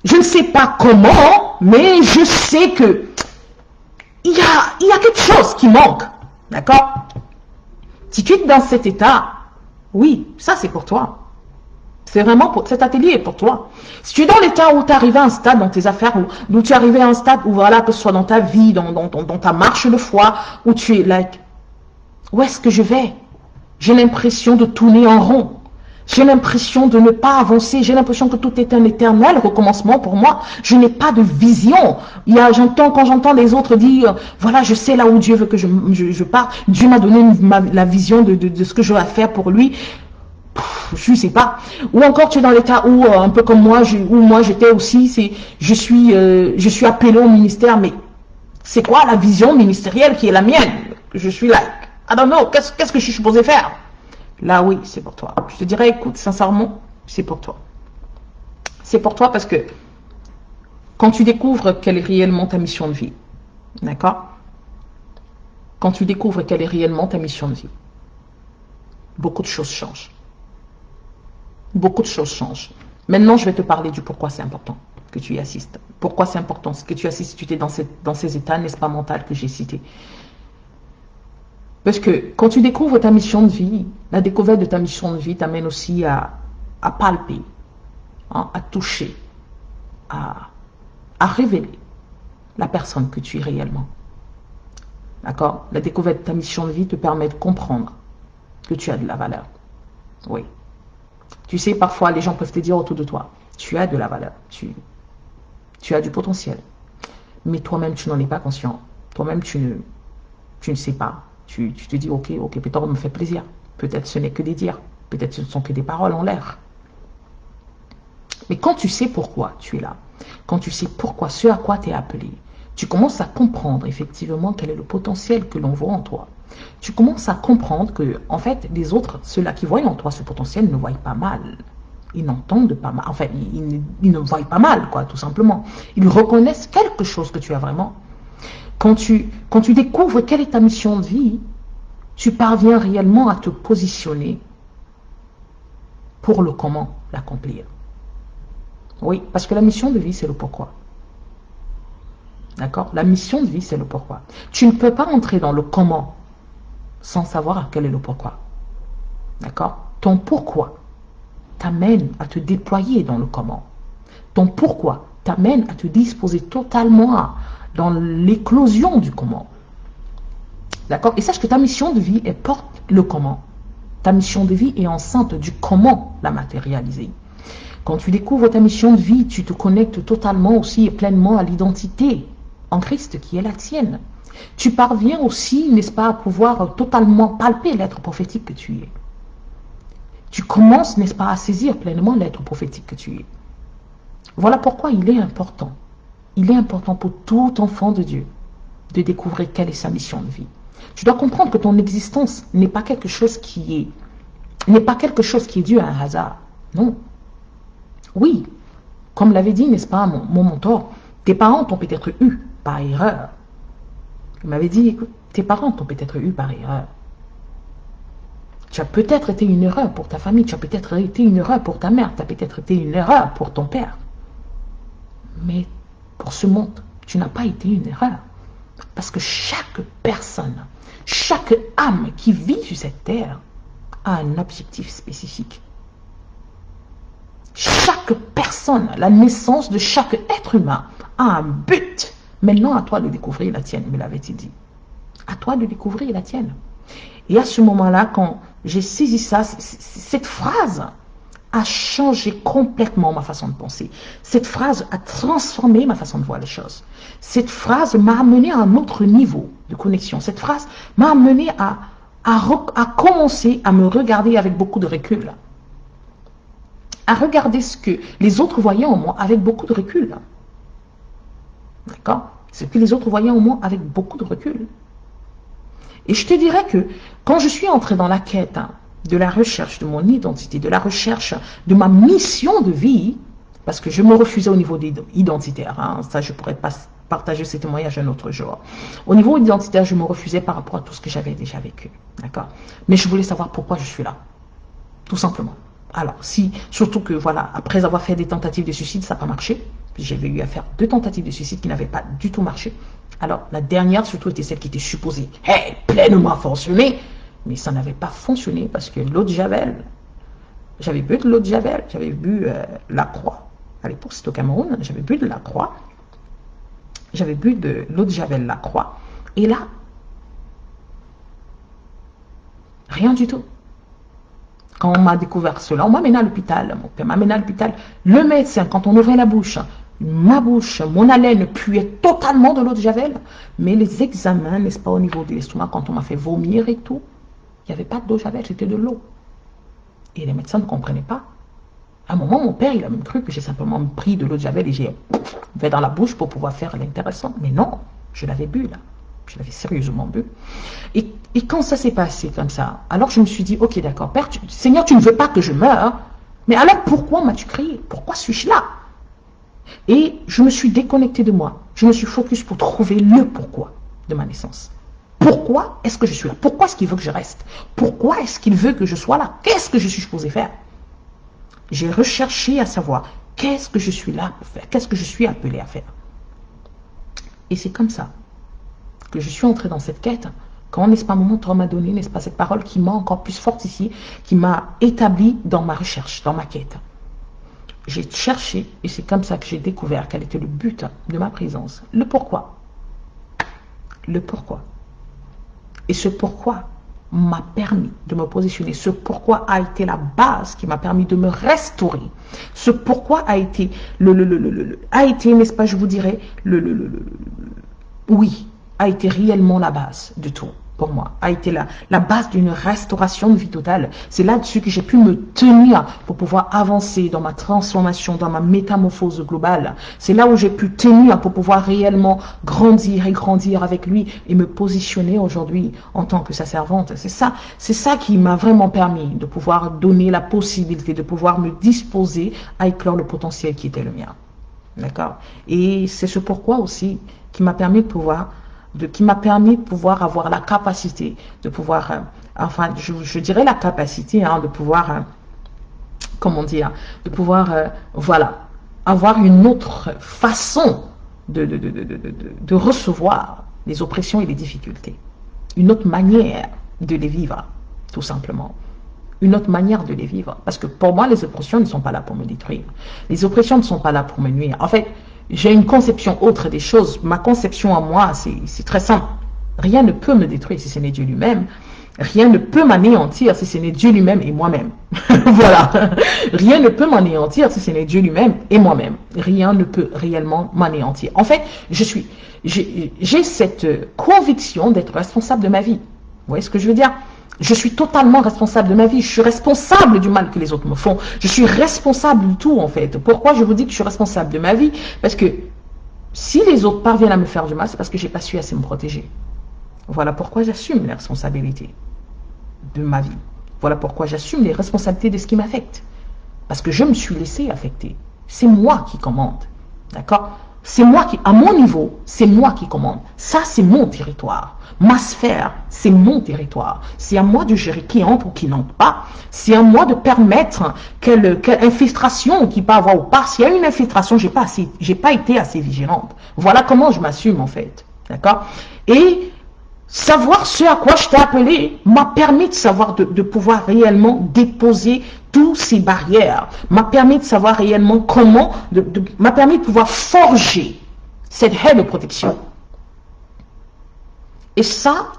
Speaker 1: je ne sais pas comment, mais je sais que il y a quelque chose qui manque. D'accord? Si tu es dans cet état, oui, ça c'est pour toi. C'est vraiment pour cet atelier est pour toi. Si tu es dans l'état où tu es arrivé à un stade dans tes affaires, où tu es arrivé à un stade où voilà, que ce soit dans ta vie, dans ta marche de foi, où tu es like, où est-ce que je vais? J'ai l'impression de tourner en rond. J'ai l'impression de ne pas avancer. J'ai l'impression que tout est un éternel recommencement pour moi. Je n'ai pas de vision. Quand j'entends les autres dire, voilà, je sais là où Dieu veut que je parte. Dieu m'a donné la vision de ce que je vais faire pour lui. Je ne sais pas. Ou encore tu es dans l'état où, un peu comme moi, où moi j'étais aussi, je suis appelé au ministère, mais c'est quoi la vision ministérielle qui est la mienne? Je suis là, I don't know, qu'est-ce que je suis supposé faire? Là oui, c'est pour toi. Je te dirais, écoute, sincèrement, c'est pour toi. C'est pour toi parce que quand tu découvres quelle est réellement ta mission de vie, d'accord? Quand tu découvres quelle est réellement ta mission de vie, beaucoup de choses changent. Beaucoup de choses changent. Maintenant, je vais te parler du pourquoi c'est important que tu y assistes. Pourquoi c'est important que tu assistes si tu es dans ces états, n'est-ce pas, mentaux que j'ai cités. Parce que quand tu découvres ta mission de vie, la découverte de ta mission de vie t'amène aussi à palper, hein, à toucher, à révéler la personne que tu es réellement. D'accord? La découverte de ta mission de vie te permet de comprendre que tu as de la valeur. Oui. Tu sais, parfois, les gens peuvent te dire autour de toi, tu as de la valeur, tu as du potentiel. Mais toi-même, tu n'en es pas conscient. Toi-même, tu ne sais pas. Tu te dis, ok, peut-être on me fait plaisir. Peut-être ce n'est que des dires. Peut-être ce ne sont que des paroles en l'air. Mais quand tu sais pourquoi tu es là, quand tu sais pourquoi, ce à quoi tu es appelé, tu commences à comprendre effectivement quel est le potentiel que l'on voit en toi. Tu commences à comprendre que, en fait, les autres, ceux-là qui voient en toi ce potentiel, ne voient pas mal. Ils n'entendent pas mal. Enfin, ils ne voient pas mal, quoi, tout simplement. Ils reconnaissent quelque chose que tu as vraiment. Quand tu découvres quelle est ta mission de vie, tu parviens réellement à te positionner pour le comment l'accomplir. Oui, parce que la mission de vie, c'est le pourquoi. D'accord? La mission de vie, c'est le pourquoi. Tu ne peux pas entrer dans le comment sans savoir quel est le pourquoi. D'accord? Ton pourquoi t'amène à te déployer dans le comment. Ton pourquoi t'amène à te disposer totalement dans l'éclosion du comment. D'accord? Et sache que ta mission de vie, elle porte le comment. Ta mission de vie est enceinte du comment la matérialiser. Quand tu découvres ta mission de vie, tu te connectes totalement aussi et pleinement à l'identité en Christ qui est la tienne. Tu parviens aussi, n'est-ce pas, à pouvoir totalement palper l'être prophétique que tu es. Tu commences, n'est-ce pas, à saisir pleinement l'être prophétique que tu es. Voilà pourquoi il est important. Il est important pour tout enfant de Dieu de découvrir quelle est sa mission de vie. Tu dois comprendre que ton existence n'est pas quelque chose qui est dû à un hasard. Non. Oui, comme l'avait dit, n'est-ce pas, mon mentor, tes parents t'ont peut-être eu par erreur. Il m'avait dit, écoute, tes parents t'ont peut-être eu par erreur. Tu as peut-être été une erreur pour ta famille, tu as peut-être été une erreur pour ta mère, tu as peut-être été une erreur pour ton père. Mais pour ce monde, tu n'as pas été une erreur. Parce que chaque personne, chaque âme qui vit sur cette terre a un objectif spécifique. Chaque personne, la naissance de chaque être humain a un but. Maintenant, à toi de découvrir la tienne, me l'avait-il dit. À toi de découvrir la tienne. Et à ce moment-là, quand j'ai saisi ça, cette phrase a changé complètement ma façon de penser. Cette phrase a transformé ma façon de voir les choses. Cette phrase m'a amené à un autre niveau de connexion. Cette phrase m'a amené à commencer à me regarder avec beaucoup de recul. À regarder ce que les autres voyaient en moi avec beaucoup de recul. D'accord? Ce que les autres voyaient en moi avec beaucoup de recul. Et je te dirais que quand je suis entrée dans la quête de la recherche de mon identité, de la recherche de ma mission de vie, parce que je me refusais au niveau identitaire, ça je pourrais pas partager ces témoignages un autre jour. Au niveau identitaire, je me refusais par rapport à tout ce que j'avais déjà vécu. D'accord? Mais je voulais savoir pourquoi je suis là. Tout simplement. Alors, surtout que voilà, après avoir fait des tentatives de suicide, ça n'a pas marché. J'avais eu à faire 2 tentatives de suicide qui n'avaient pas du tout marché. Alors, la dernière surtout était celle qui était supposée pleinement fonctionner, mais ça n'avait pas fonctionné parce que l'eau de Javel, j'avais bu de l'eau de Javel, j'avais bu la Croix. À l'époque, c'était au Cameroun, j'avais bu de la Croix. J'avais bu de l'eau de Javel, la Croix. Et là, rien du tout. Quand on m'a découvert cela, on m'a amené à l'hôpital. Mon père m'a amené à l'hôpital. Le médecin, quand on ouvrait la bouche, ma bouche, mon haleine puait totalement de l'eau de Javel. Mais les examens, n'est-ce pas, au niveau de l'estomac, quand on m'a fait vomir et tout, il n'y avait pas d'eau de Javel, c'était de l'eau. Et les médecins ne comprenaient pas. À un moment, mon père, il a même cru que j'ai simplement pris de l'eau de Javel et j'ai fait dans la bouche pour pouvoir faire l'intéressant. Mais non, je l'avais bu là. Je l'avais sérieusement bu. Et quand ça s'est passé comme ça, alors je me suis dit, ok d'accord, Père, Seigneur, tu ne veux pas que je meure, mais alors pourquoi m'as-tu créé? Pourquoi suis-je là? Et je me suis déconnecté de moi. Je me suis focus pour trouver le pourquoi de ma naissance. Pourquoi est-ce que je suis là? Pourquoi est-ce qu'il veut que je reste? Pourquoi est-ce qu'il veut que je sois là? Qu'est-ce que je suis supposé faire? J'ai recherché à savoir qu'est-ce que je suis là pour faire? Qu'est-ce que je suis appelé à faire? Et c'est comme ça que je suis entrée dans cette quête, quand, n'est-ce pas, mon mentor m'a donné, n'est-ce pas, cette parole qui m'a encore plus fortifiée, qui m'a établi dans ma recherche, dans ma quête. J'ai cherché, et c'est comme ça que j'ai découvert quel était le but de ma présence. Le pourquoi. Le pourquoi. Et ce pourquoi m'a permis de me positionner. Ce pourquoi a été la base qui m'a permis de me restaurer. Ce pourquoi a été, n'est-ce pas, je vous dirais, oui, a été réellement la base de tout pour moi, a été la base d'une restauration de vie totale. C'est là-dessus que j'ai pu me tenir pour pouvoir avancer dans ma transformation, dans ma métamorphose globale. C'est là où j'ai pu tenir pour pouvoir réellement grandir et grandir avec lui et me positionner aujourd'hui en tant que sa servante. C'est ça qui m'a vraiment permis de pouvoir donner la possibilité de pouvoir me disposer à éclore le potentiel qui était le mien. D'accord? Et c'est ce pourquoi aussi qui m'a permis de pouvoir avoir la capacité de pouvoir, enfin, je dirais la capacité de pouvoir, comment dire, de pouvoir, voilà, avoir une autre façon de recevoir les oppressions et les difficultés. Une autre manière de les vivre, tout simplement. Une autre manière de les vivre. Parce que pour moi, les oppressions ne sont pas là pour me détruire. Les oppressions ne sont pas là pour me nuire. En fait, j'ai une conception autre des choses. Ma conception à moi, c'est très simple. Rien ne peut me détruire si ce n'est Dieu lui-même. Rien ne peut m'anéantir si ce n'est Dieu lui-même et moi-même. Voilà. Rien ne peut m'anéantir si ce n'est Dieu lui-même et moi-même. Rien ne peut réellement m'anéantir. En fait, j'ai cette conviction d'être responsable de ma vie. Vous voyez ce que je veux dire? Je suis totalement responsable de ma vie. Je suis responsable du mal que les autres me font. Je suis responsable de tout, en fait. Pourquoi je vous dis que je suis responsable de ma vie? Parce que si les autres parviennent à me faire du mal, c'est parce que je n'ai pas su assez me protéger. Voilà pourquoi j'assume les responsabilités de ma vie. Voilà pourquoi j'assume les responsabilités de ce qui m'affecte. Parce que je me suis laissé affecter. C'est moi qui commande. D'accord? C'est moi qui, à mon niveau, c'est moi qui commande. Ça, c'est mon territoire. Ma sphère, c'est mon territoire. C'est à moi de gérer qui entre ou qui n'entre pas. C'est à moi de permettre quelle infiltration qui peut avoir ou pas. S'il y a une infiltration, j'ai pas été assez vigilante. Voilà comment je m'assume, en fait. D'accord? Et savoir ce à quoi je t'ai appelé m'a permis de savoir, de pouvoir réellement déposer toutes ces barrières, m'a permis de savoir réellement comment, m'a permis de pouvoir forger cette haie de protection. Et ça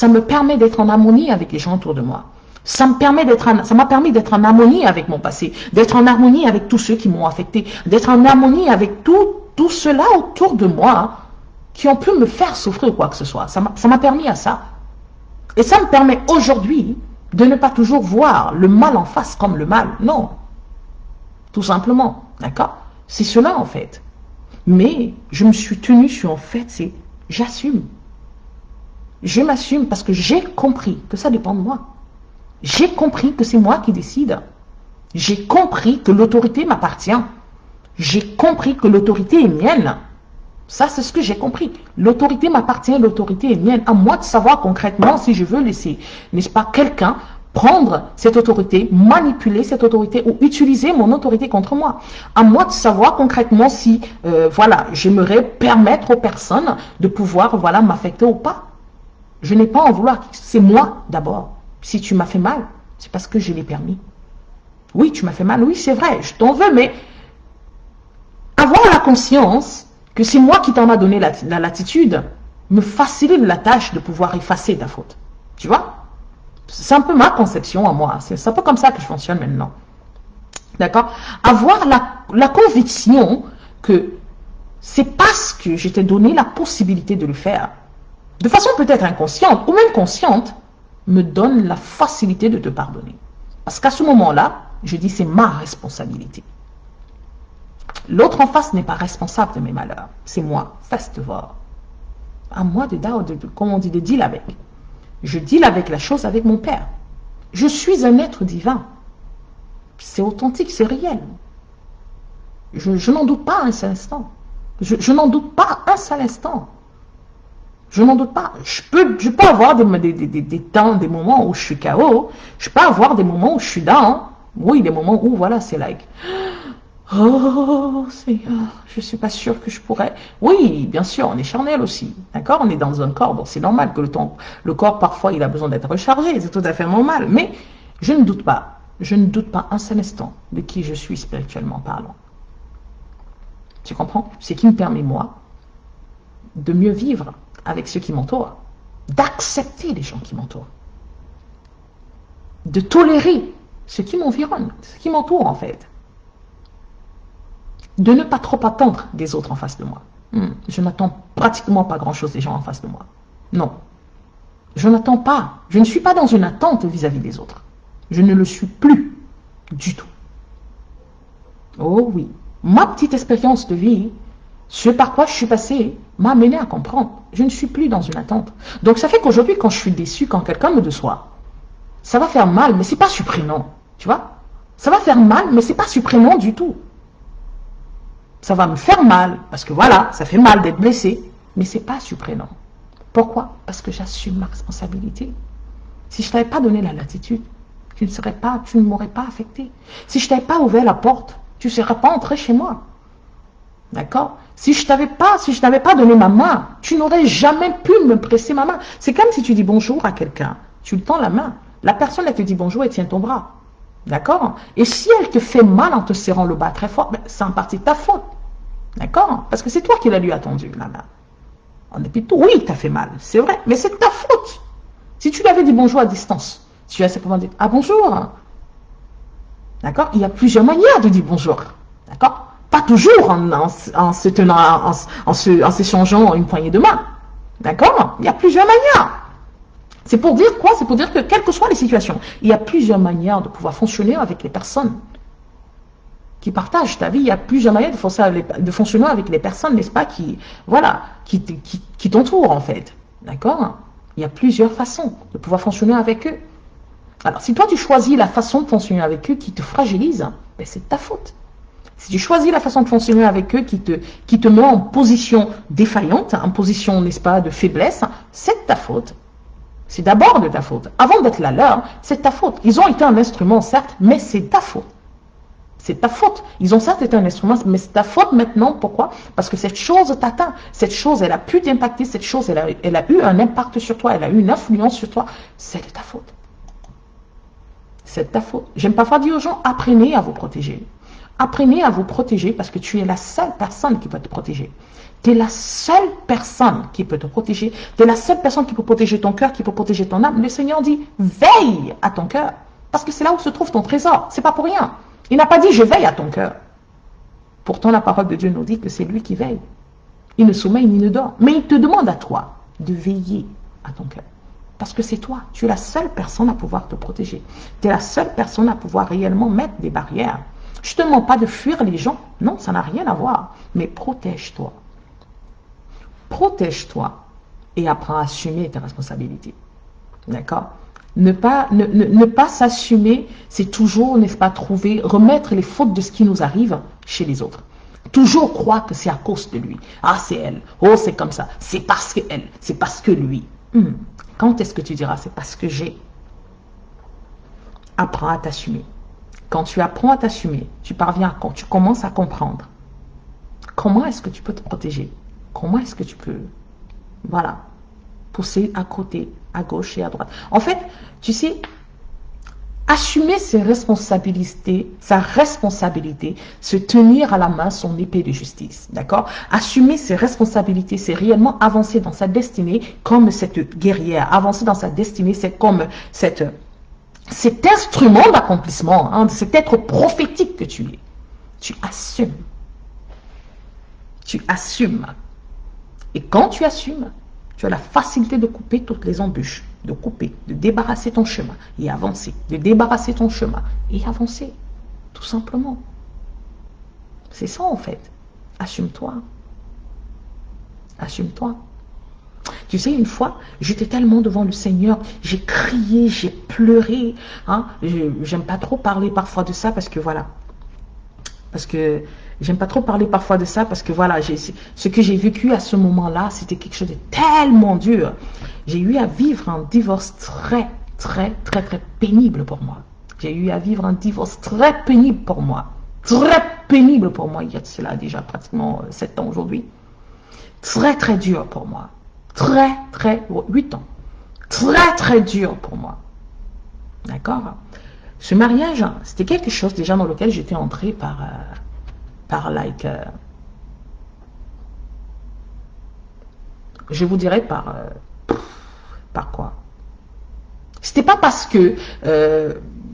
Speaker 1: me permet d'être en harmonie avec les gens autour de moi. Ça m'a permis d'être en harmonie avec mon passé, d'être en harmonie avec tous ceux qui m'ont affecté, d'être en harmonie avec tout cela autour de moi qui ont pu me faire souffrir quoi que ce soit. Ça m'a permis à ça. Et ça me permet aujourd'hui de ne pas toujours voir le mal en face comme le mal. Non. Tout simplement. D'accord? C'est cela en fait. Mais je me suis tenue sur en fait, c'est j'assume. Je m'assume parce que j'ai compris que ça dépend de moi. J'ai compris que c'est moi qui décide. J'ai compris que l'autorité m'appartient. J'ai compris que l'autorité est mienne. Ça, c'est ce que j'ai compris. L'autorité m'appartient, l'autorité est mienne. À moi de savoir concrètement si je veux laisser, n'est-ce pas, quelqu'un prendre cette autorité, manipuler cette autorité ou utiliser mon autorité contre moi. À moi de savoir concrètement si, voilà, j'aimerais permettre aux personnes de pouvoir, voilà, m'affecter ou pas. Je n'ai pas à en vouloir. C'est moi d'abord. Si tu m'as fait mal, c'est parce que je l'ai permis. Oui, tu m'as fait mal. Oui, c'est vrai, je t'en veux, mais avoir la conscience que c'est moi qui t'en a donné la latitude me facilite la tâche de pouvoir effacer ta faute. Tu vois? C'est un peu ma conception à moi. C'est un peu comme ça que je fonctionne maintenant. D'accord? Avoir la conviction que c'est parce que je t'ai donné la possibilité de le faire, de façon peut-être inconsciente ou même consciente, me donne la facilité de te pardonner. Parce qu'à ce moment-là, je dis c'est ma responsabilité. L'autre en face n'est pas responsable de mes malheurs. C'est moi. Fast voir. À moi comme on dit, de deal avec. Je deal avec la chose avec mon Père. Je suis un être divin. C'est authentique, c'est réel. Je n'en doute pas un seul instant. Je n'en doute pas un seul instant. Je n'en doute pas. Je peux avoir des temps, des moments où je suis KO. Je peux avoir des moments où je suis down. Oui, des moments où, voilà, c'est like... Oh, Seigneur, je ne suis pas sûre que je pourrais. Oui, bien sûr, on est charnel aussi. D'accord? On est dans un corps. Donc, c'est normal que le corps, parfois, il a besoin d'être rechargé. C'est tout à fait normal. Mais je ne doute pas. Je ne doute pas un seul instant de qui je suis spirituellement parlant. Tu comprends? C'est qui me permet, moi, de mieux vivre avec ceux qui m'entourent. D'accepter les gens qui m'entourent. De tolérer ceux qui m'environnent, ceux qui m'entourent, en fait. De ne pas trop attendre des autres en face de moi. Je n'attends pratiquement pas grand-chose des gens en face de moi. Non. Je n'attends pas. Je ne suis pas dans une attente vis-à-vis des autres. Je ne le suis plus du tout. Oh oui. Ma petite expérience de vie, ce par quoi je suis passé, m'a amené à comprendre. Je ne suis plus dans une attente. Donc ça fait qu'aujourd'hui, quand je suis déçu, quand quelqu'un me déçoit, ça va faire mal, mais c'est pas surprenant. Tu vois? Ça va faire mal, mais c'est pas surprenant du tout. Ça va me faire mal, parce que voilà, ça fait mal d'être blessé, mais c'est pas surprenant. Pourquoi? Parce que j'assume ma responsabilité. Si je ne t'avais pas donné la latitude, tu ne m'aurais pas affecté. Si je ne t'avais pas ouvert la porte, tu ne serais pas entré chez moi. D'accord? Si je t'avais pas donné ma main, tu n'aurais jamais pu me presser ma main. C'est comme si tu dis bonjour à quelqu'un, tu lui tends la main. La personne, elle te dit bonjour et tient ton bras. D'accord? Et si elle te fait mal en te serrant le bas très fort, ben, c'est en partie de ta faute. D'accord? Parce que c'est toi qui l'as lui attendu, la main. En dépit de tout, oui, t'as fait mal, c'est vrai, mais c'est de ta faute. Si tu lui avais dit bonjour à distance, tu lui as simplement dit, ah bonjour. D'accord? Il y a plusieurs manières de dire bonjour. D'accord? Pas toujours en se tenant, en s'échangeant une poignée de main. D'accord? Il y a plusieurs manières. C'est pour dire quoi? C'est pour dire que, quelles que soient les situations, il y a plusieurs manières de pouvoir fonctionner avec les personnes qui partagent ta vie. Il y a plusieurs manières de fonctionner avec les personnes, n'est-ce pas, qui, voilà, qui t'entourent, en fait. D'accord? Il y a plusieurs façons de pouvoir fonctionner avec eux. Alors, si toi, tu choisis la façon de fonctionner avec eux qui te fragilise, ben, c'est de ta faute. Si tu choisis la façon de fonctionner avec eux qui te met en position défaillante, en position, n'est-ce pas, de faiblesse, c'est de ta faute. C'est d'abord de ta faute. Avant d'être la leur, c'est de ta faute. Ils ont été un instrument, certes, mais c'est ta faute. C'est ta faute. Ils ont certes été un instrument, mais c'est ta faute maintenant. Pourquoi? Parce que cette chose t'atteint. Cette chose, elle a pu t'impacter. Cette chose, elle a eu un impact sur toi. Elle a eu une influence sur toi. C'est de ta faute. C'est de ta faute. J'aime parfois dire aux gens, apprenez à vous protéger. Apprenez à vous protéger parce que tu es la seule personne qui peut te protéger. Tu es la seule personne qui peut te protéger. Tu es la seule personne qui peut protéger ton cœur, qui peut protéger ton âme. Le Seigneur dit, veille à ton cœur. Parce que c'est là où se trouve ton trésor. C'est pas pour rien. Il n'a pas dit, je veille à ton cœur. Pourtant, la parole de Dieu nous dit que c'est lui qui veille. Il ne sommeille ni ne dort. Mais il te demande à toi de veiller à ton cœur. Parce que c'est toi. Tu es la seule personne à pouvoir te protéger. Tu es la seule personne à pouvoir réellement mettre des barrières. Je ne te demande pas de fuir les gens. Non, ça n'a rien à voir. Mais protège-toi. Protège-toi et apprends à assumer tes responsabilités. D'accord? Ne pas s'assumer, c'est toujours, n'est-ce pas, remettre les fautes de ce qui nous arrive chez les autres. Toujours croire que c'est à cause de lui. Ah, c'est elle. Oh, c'est comme ça. C'est parce que elle. C'est parce que lui. Quand est-ce que tu diras c'est parce que j'ai? Apprends à t'assumer. Quand tu apprends à t'assumer, tu commences à comprendre. Comment est-ce que tu peux te protéger? Comment est-ce que tu peux, voilà, pousser à côté, à gauche et à droite? En fait, tu sais, assumer ses responsabilités, sa responsabilité, se tenir à la main son épée de justice, d'accord? Assumer ses responsabilités, c'est réellement avancer dans sa destinée comme cette guerrière. Avancer dans sa destinée, c'est comme cet instrument d'accomplissement, hein, cet être prophétique que tu es. Tu assumes. Tu assumes. Et quand tu assumes, tu as la facilité de couper toutes les embûches, de couper, de débarrasser ton chemin et avancer, de débarrasser ton chemin et avancer, tout simplement. C'est ça en fait. Assume-toi. Assume-toi. Tu sais, une fois, j'étais tellement devant le Seigneur, j'ai crié, j'ai pleuré. Hein, j'aime pas trop parler parfois de ça parce que voilà. Parce que j'aime pas trop parler parfois de ça parce que voilà, ce que j'ai vécu à ce moment-là, c'était quelque chose de tellement dur. J'ai eu à vivre un divorce très pénible pour moi. J'ai eu à vivre un divorce très pénible pour moi. Très pénible pour moi, il y a de cela déjà pratiquement 7 ans aujourd'hui. Très dur pour moi. 8 ans. Très dur pour moi. D'accord? Ce mariage, c'était quelque chose déjà dans lequel j'étais entrée je vous dirais par quoi? C'était pas parce que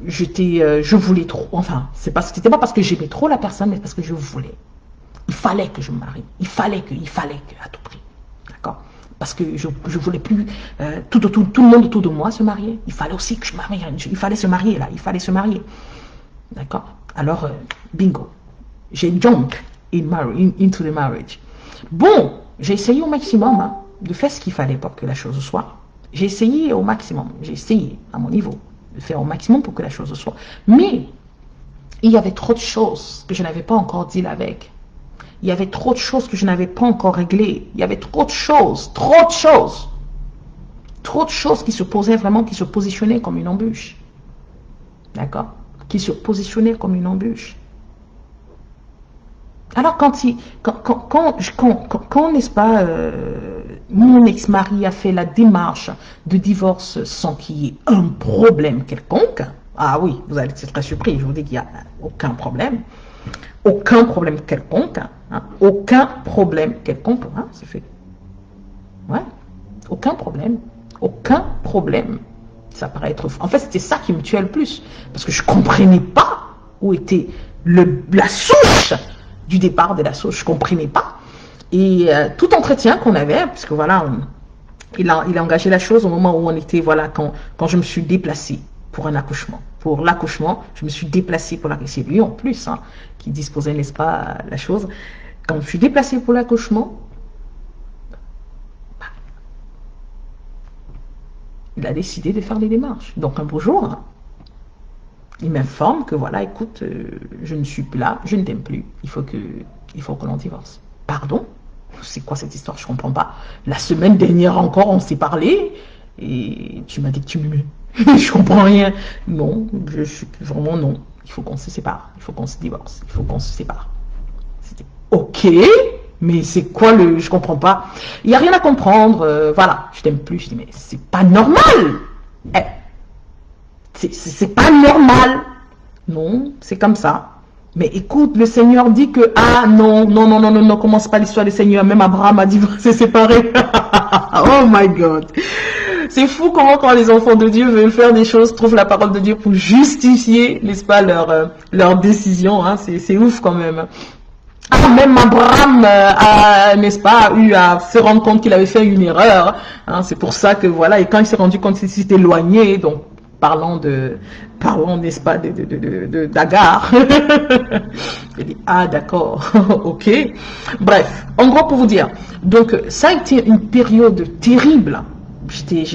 Speaker 1: je voulais trop, enfin, c'était pas parce que j'aimais trop la personne, mais parce que je voulais. Il fallait que je me marie. Il fallait que, à tout prix. D'accord? Parce que je voulais plus tout le monde autour de moi se marier. Il fallait aussi que je marie. Il fallait se marier là. Il fallait se marier. D'accord? Alors, bingo. J'ai jump into the marriage. Bon, j'ai essayé au maximum hein, de faire ce qu'il fallait pour que la chose soit. J'ai essayé au maximum. J'ai essayé à mon niveau de faire au maximum pour que la chose soit. Mais il y avait trop de choses que je n'avais pas encore deal avec. Il y avait trop de choses que je n'avais pas encore réglées. Il y avait trop de choses qui se posaient vraiment, qui se positionnaient comme une embûche. D'accord? Qui se positionnaient comme une embûche. Alors quand n'est-ce pas, mon ex-mari a fait la démarche de divorce sans qu'il y ait un problème quelconque, ah oui, vous allez être très surpris, je vous dis qu'il n'y a aucun problème. Aucun problème quelconque, hein, aucun problème quelconque, hein, c'est fait. Ouais, aucun problème. Aucun problème. Ça paraît être... En fait, c'était ça qui me tuait le plus. Parce que je ne comprenais pas où était la souche du départ de la souche. Je ne comprenais pas. Et tout entretien qu'on avait, parce que voilà, il a engagé la chose au moment où on était, voilà, quand je me suis déplacée pour un accouchement. Pour l'accouchement, je me suis déplacée pour l'accouchement. C'est lui en plus hein, qui disposait, n'est-ce pas, la chose. Quand je me suis déplacée pour l'accouchement, il a décidé de faire les démarches. Donc un beau jour, hein, il m'informe que voilà, écoute, je ne suis plus là, je ne t'aime plus, il faut que l'on divorce. Pardon? C'est quoi cette histoire? Je comprends pas. La semaine dernière encore, on s'est parlé et tu m'as dit que tu m'aimais. Je comprends rien. Non, je suis vraiment non. Il faut qu'on se sépare, il faut qu'on se divorce, il faut qu'on se sépare. C'était ok, mais c'est quoi le... Je comprends pas. Il n'y a rien à comprendre. Voilà, je t'aime plus. Je dis mais c'est pas normal. C'est pas normal. Non, c'est comme ça. Mais écoute, le Seigneur dit que, ah non, non, non, non, non, non, commence pas l'histoire du Seigneur. Même Abraham a divorcé, séparé. Oh my God. C'est fou comment quand les enfants de Dieu veulent faire des choses, trouvent la parole de Dieu pour justifier, n'est-ce pas, leur décision. Hein. C'est ouf quand même. Ah, même Abraham n'est-ce pas, a eu à se rendre compte qu'il avait fait une erreur. Hein. C'est pour ça que voilà, et quand il s'est rendu compte qu'il s'était éloigné, donc parlons, n'est-ce pas, d'Agar. Il dit, ah d'accord, ok. Bref, en gros pour vous dire, donc ça a été une période terrible.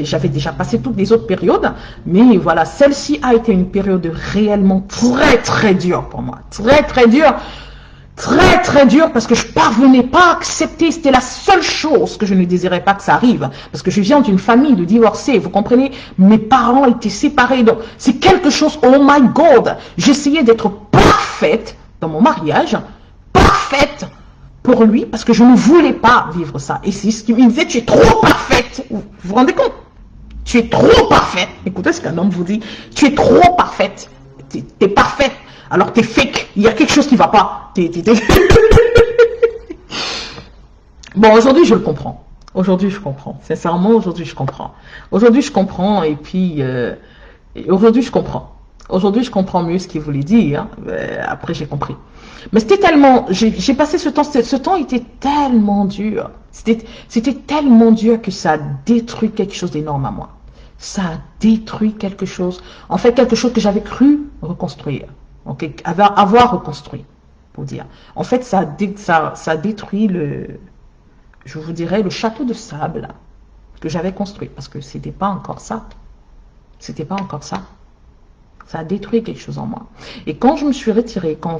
Speaker 1: J'avais déjà passé toutes les autres périodes, mais voilà, celle-ci a été une période réellement très très dure pour moi. Très très dure. Très très dur parce que je parvenais pas à accepter, c'était la seule chose que je ne désirais pas que ça arrive, parce que je viens d'une famille de divorcés, vous comprenez, mes parents étaient séparés, donc c'est quelque chose, oh my God, j'essayais d'être parfaite dans mon mariage, parfaite pour lui, parce que je ne voulais pas vivre ça, et c'est ce qu'il me disait, tu es trop parfaite, vous vous rendez compte, tu es trop parfaite, écoutez ce qu'un homme vous dit, tu es trop parfaite, t'es parfaite, alors t'es fake, il y a quelque chose qui va pas. Bon, aujourd'hui je le comprends. Aujourd'hui je comprends. Sincèrement, aujourd'hui je comprends. Aujourd'hui je comprends et puis aujourd'hui je comprends. Aujourd'hui je comprends mieux ce qu'il voulait dire. Après j'ai compris. Mais c'était tellement, j'ai passé ce temps était tellement dur. C'était tellement dur que ça a détruit quelque chose d'énorme à moi. Ça a détruit quelque chose. En fait, quelque chose que j'avais cru reconstruire. Okay, avoir reconstruit, pour dire. En fait, ça a détruit je vous dirais, le château de sable que j'avais construit, parce que c'était pas encore ça. C'était pas encore ça. Ça a détruit quelque chose en moi. Et quand je me suis retirée, quand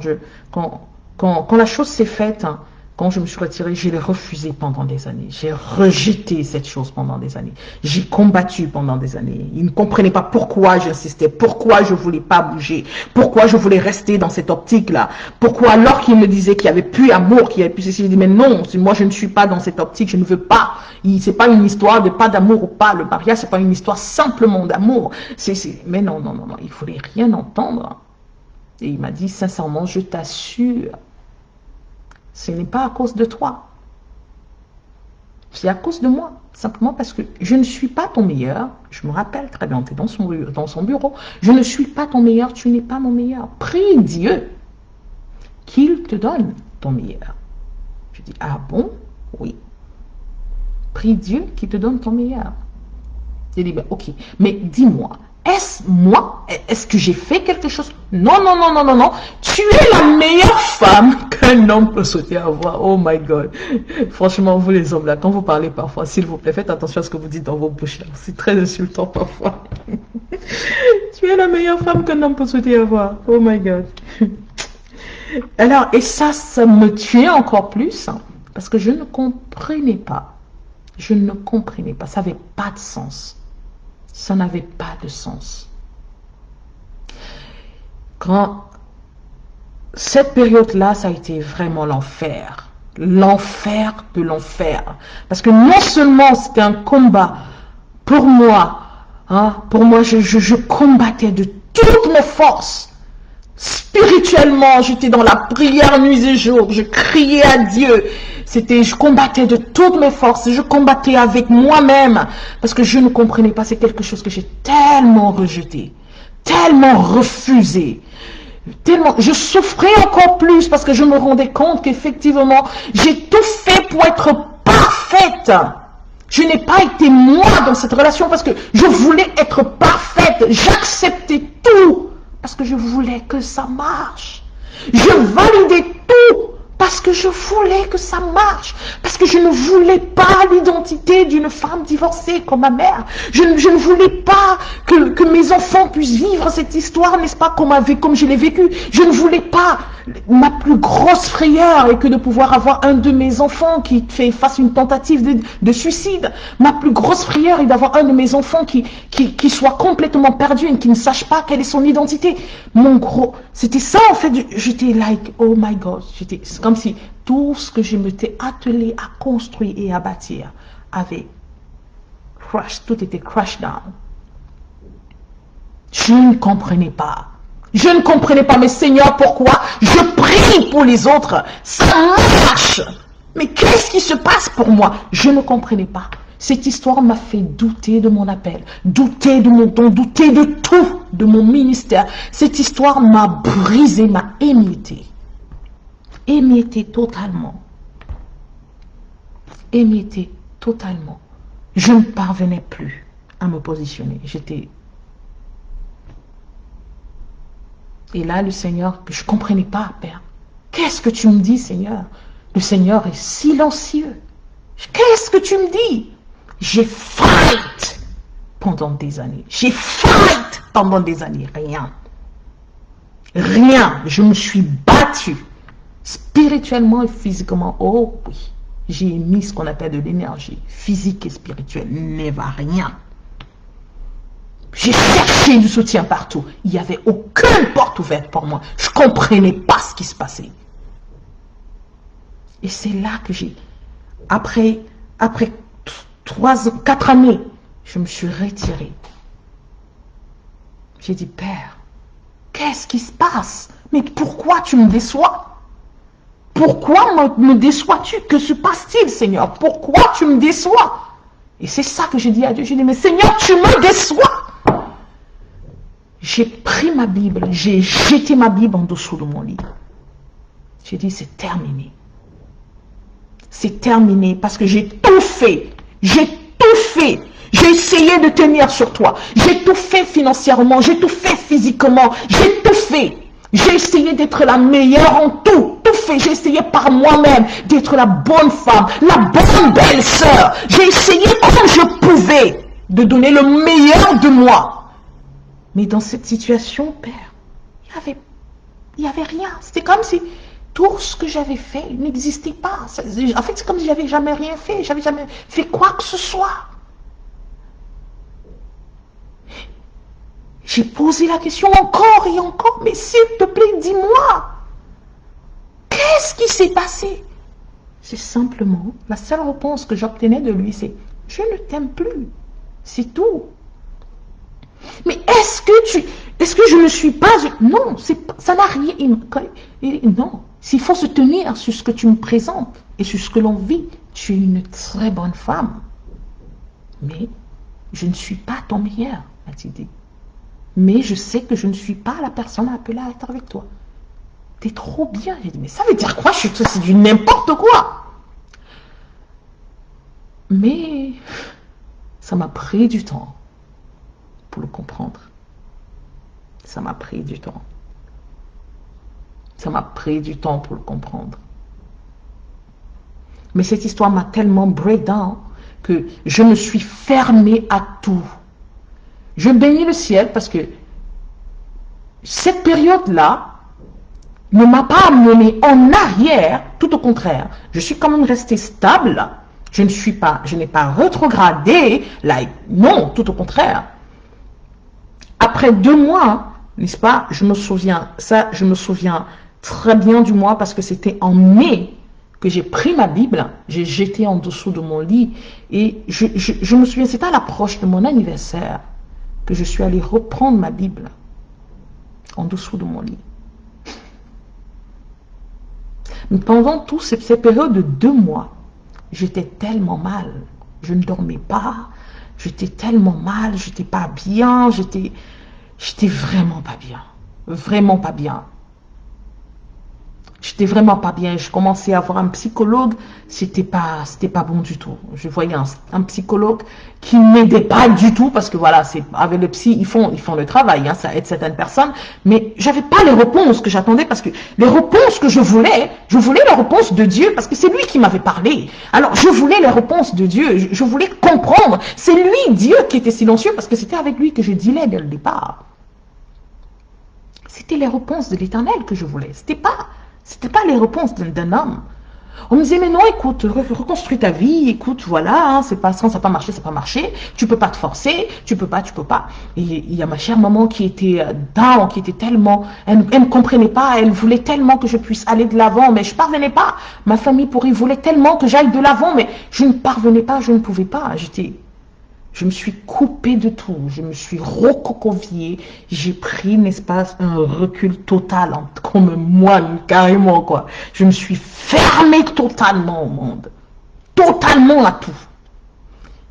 Speaker 1: la chose s'est faite, hein, quand je me suis retirée, je l'ai refusé pendant des années. J'ai rejeté cette chose pendant des années. J'ai combattu pendant des années. Ils ne comprenaient pas pourquoi j'insistais, pourquoi je voulais pas bouger, pourquoi je voulais rester dans cette optique-là. Pourquoi alors qu'ils me disaient qu'il n'y avait plus amour, qu'il n'y avait plus ceci, je dis mais non, moi je ne suis pas dans cette optique, je ne veux pas. C'est pas une histoire de pas d'amour ou pas. Le mariage, c'est pas une histoire simplement d'amour. Mais non, non, non, non, il ne voulait rien entendre. Et il m'a dit sincèrement, je t'assure, ce n'est pas à cause de toi. C'est à cause de moi. Simplement parce que je ne suis pas ton meilleur. Je me rappelle très bien, tu es dans son bureau. Je ne suis pas ton meilleur, tu n'es pas mon meilleur. Prie Dieu qu'il te donne ton meilleur. Je dis, ah bon? Oui. Prie Dieu qu'il te donne ton meilleur. J'ai dit, ben, ok, mais dis-moi, est-ce que j'ai fait quelque chose? Non, non, non, non, non, non. Tu es la meilleure femme qu'un homme peut souhaiter avoir. Oh my God. Franchement, vous les hommes là, quand vous parlez parfois, s'il vous plaît, faites attention à ce que vous dites dans vos bouches là. C'est très insultant parfois. Tu es la meilleure femme qu'un homme peut souhaiter avoir. Oh my God. Alors, et ça me tuait encore plus, hein, parce que je ne comprenais pas. Je ne comprenais pas. Ça n'avait pas de sens. Ça n'avait pas de sens. Quand cette période-là, ça a été vraiment l'enfer. L'enfer de l'enfer. Parce que non seulement c'était un combat pour moi, hein, je combattais de toutes mes forces. Spirituellement, j'étais dans la prière nuit et jour, je criais à Dieu. je combattais de toutes mes forces, je combattais avec moi-même, parce que je ne comprenais pas, c'est quelque chose que j'ai tellement rejeté, tellement refusé, tellement, je souffrais encore plus parce que je me rendais compte qu'effectivement, j'ai tout fait pour être parfaite. Je n'ai pas été moi dans cette relation parce que je voulais être parfaite, j'acceptais tout parce que je voulais que ça marche. Je validais tout parce que je voulais que ça marche. Parce que je ne voulais pas l'identité d'une femme divorcée comme ma mère. Je ne voulais pas que mes enfants puissent vivre cette histoire, n'est-ce pas, comme je l'ai vécu. Je ne voulais pas. Ma plus grosse frayeur est que de pouvoir avoir un de mes enfants qui fasse une tentative de suicide. Ma plus grosse frayeur est d'avoir un de mes enfants qui soit complètement perdu et qui ne sache pas quelle est son identité. C'était ça en fait. J'étais like, oh my God. C'est comme si tout ce que je m'étais attelé à construire et à bâtir avait crash, tout était crash down. Je ne comprenais pas. Je ne comprenais pas, mais Seigneur, pourquoi je prie pour les autres, ça marche. Mais qu'est-ce qui se passe pour moi? Je ne comprenais pas. Cette histoire m'a fait douter de mon appel, douter de mon don, douter de tout, de mon ministère. Cette histoire m'a brisé, m'a émietté. Émietté totalement. Émietté totalement. Je ne parvenais plus à me positionner. Et là, le Seigneur, que je ne comprenais pas, Père. Qu'est-ce que tu me dis, Seigneur? Le Seigneur est silencieux. Qu'est-ce que tu me dis? J'ai fight pendant des années. J'ai fight pendant des années. Rien. Rien. Je me suis battue. Spirituellement et physiquement. Oh oui. J'ai mis ce qu'on appelle de l'énergie physique et spirituelle. Ne va rien. J'ai cherché du soutien partout. Il n'y avait aucune porte ouverte pour moi. Je ne comprenais pas ce qui se passait. Et c'est là que après 4 années, je me suis retirée. J'ai dit, Père, qu'est-ce qui se passe? Mais pourquoi tu me déçois? Pourquoi me déçois-tu? Que se passe-t-il, Seigneur? Pourquoi tu me déçois? Et c'est ça que j'ai dit à Dieu. J'ai dit, mais Seigneur, tu me déçois. J'ai pris ma Bible, j'ai jeté ma Bible en dessous de mon lit. J'ai dit, c'est terminé. C'est terminé parce que j'ai tout fait. J'ai tout fait. J'ai essayé de tenir sur toi. J'ai tout fait financièrement, j'ai tout fait physiquement, j'ai tout fait. J'ai essayé d'être la meilleure en tout. Tout fait. J'ai essayé par moi-même d'être la bonne femme, la bonne belle-sœur. J'ai essayé comme je pouvais de donner le meilleur de moi. Mais dans cette situation, Père, il y avait rien. C'était comme si tout ce que j'avais fait n'existait pas. En fait, c'est comme si j'avais jamais rien fait. J'avais jamais fait quoi que ce soit. J'ai posé la question encore et encore. Mais s'il te plaît, dis-moi. Qu'est-ce qui s'est passé? C'est simplement, la seule réponse que j'obtenais de lui, c'est « Je ne t'aime plus. » C'est tout. Mais est-ce que je ne suis pas... Non, ça n'a rien... Non, s'il faut se tenir sur ce que tu me présentes et sur ce que l'on vit, tu es une très bonne femme. Mais je ne suis pas ton meilleur, a-t-il dit. Mais je sais que je ne suis pas la personne appelée à être avec toi. T'es trop bien. J'ai dit, mais ça veut dire quoi? C'est du n'importe quoi. Mais ça m'a pris du temps pour le comprendre. Ça m'a pris du temps. Ça m'a pris du temps pour le comprendre. Mais cette histoire m'a tellement break down que je me suis fermée à tout. Je bénis le ciel parce que cette période-là ne m'a pas amené en arrière, tout au contraire. Je suis quand même restée stable. Je n'ai pas rétrogradé. Non, tout au contraire. Après 2 mois, n'est-ce pas, je me souviens très bien du mois parce que c'était en mai que j'ai pris ma Bible, j'ai jeté en dessous de mon lit et je me souviens, c'était à l'approche de mon anniversaire que je suis allée reprendre ma Bible en dessous de mon lit. Mais pendant toute cette période de 2 mois, j'étais tellement mal. Je ne dormais pas. J'étais tellement mal. J'étais pas bien. J'étais vraiment pas bien. Vraiment pas bien. J'étais vraiment pas bien. Je commençais à voir un psychologue. C'était pas bon du tout. Je voyais un psychologue qui m'aidait pas du tout parce que voilà, c'est avec le psy, ils font le travail, hein, ça aide certaines personnes. Mais j'avais pas les réponses que j'attendais parce que les réponses que je voulais les réponses de Dieu parce que c'est lui qui m'avait parlé. Alors je voulais les réponses de Dieu. Je voulais comprendre. C'est lui, Dieu, qui était silencieux parce que c'était avec lui que je dealais dès le départ. C'était les réponses de l'Éternel que je voulais. C'était pas les réponses d'un homme. On me disait, mais non, écoute, reconstruis ta vie, écoute, voilà, hein, c'est pas, ça n'a pas marché, ça n'a pas marché, tu peux pas te forcer, tu peux pas. Et il y a ma chère maman qui était down, qui était tellement, elle ne comprenait pas, elle voulait tellement que je puisse aller de l'avant, mais je parvenais pas. Ma famille pourrie voulait tellement que j'aille de l'avant, mais je ne parvenais pas, je ne pouvais pas. Je me suis coupée de tout, je me suis recocoviée, j'ai pris, n'est-ce pas, un recul total, comme un moine, carrément, quoi. Je me suis fermée totalement au monde, totalement à tout.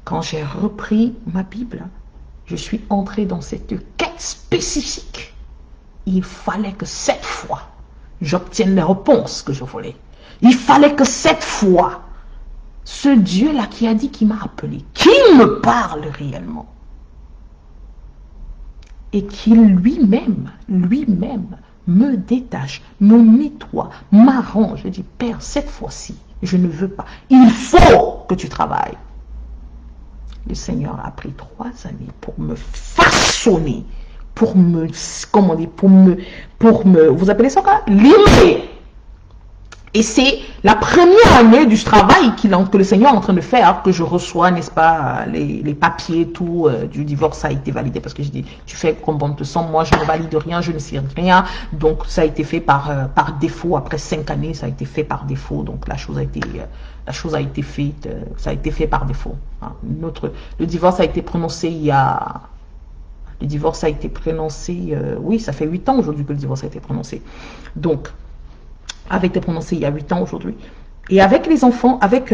Speaker 1: Quand j'ai repris ma Bible, je suis entrée dans cette quête spécifique. Il fallait que cette fois, j'obtienne les réponses que je voulais. Il fallait que cette fois, ce Dieu-là qui a dit qu'il m'a appelé, qu'il me parle réellement. Et qu'il lui-même me détache, me nettoie, m'arrange. Je dis, Père, cette fois-ci, je ne veux pas. Il faut que tu travailles. Le Seigneur a pris 3 années pour me façonner, pour me, comment dire, pour me, vous appelez ça quoi? Limer. Et c'est la première année du travail que le Seigneur est en train de faire, que je reçois, n'est-ce pas, les papiers, tout, du divorce a été validé, parce que je dis, tu fais comme bon te semble, moi je ne valide rien, je ne sais rien, donc ça a été fait par défaut, après 5 années, ça a été fait par défaut, donc la chose a été faite, ça a été fait par défaut. Hein. Le divorce a été prononcé oui, ça fait 8 ans aujourd'hui que le divorce a été prononcé. Donc, avait été prononcé il y a 8 ans aujourd'hui. Et avec les enfants, avec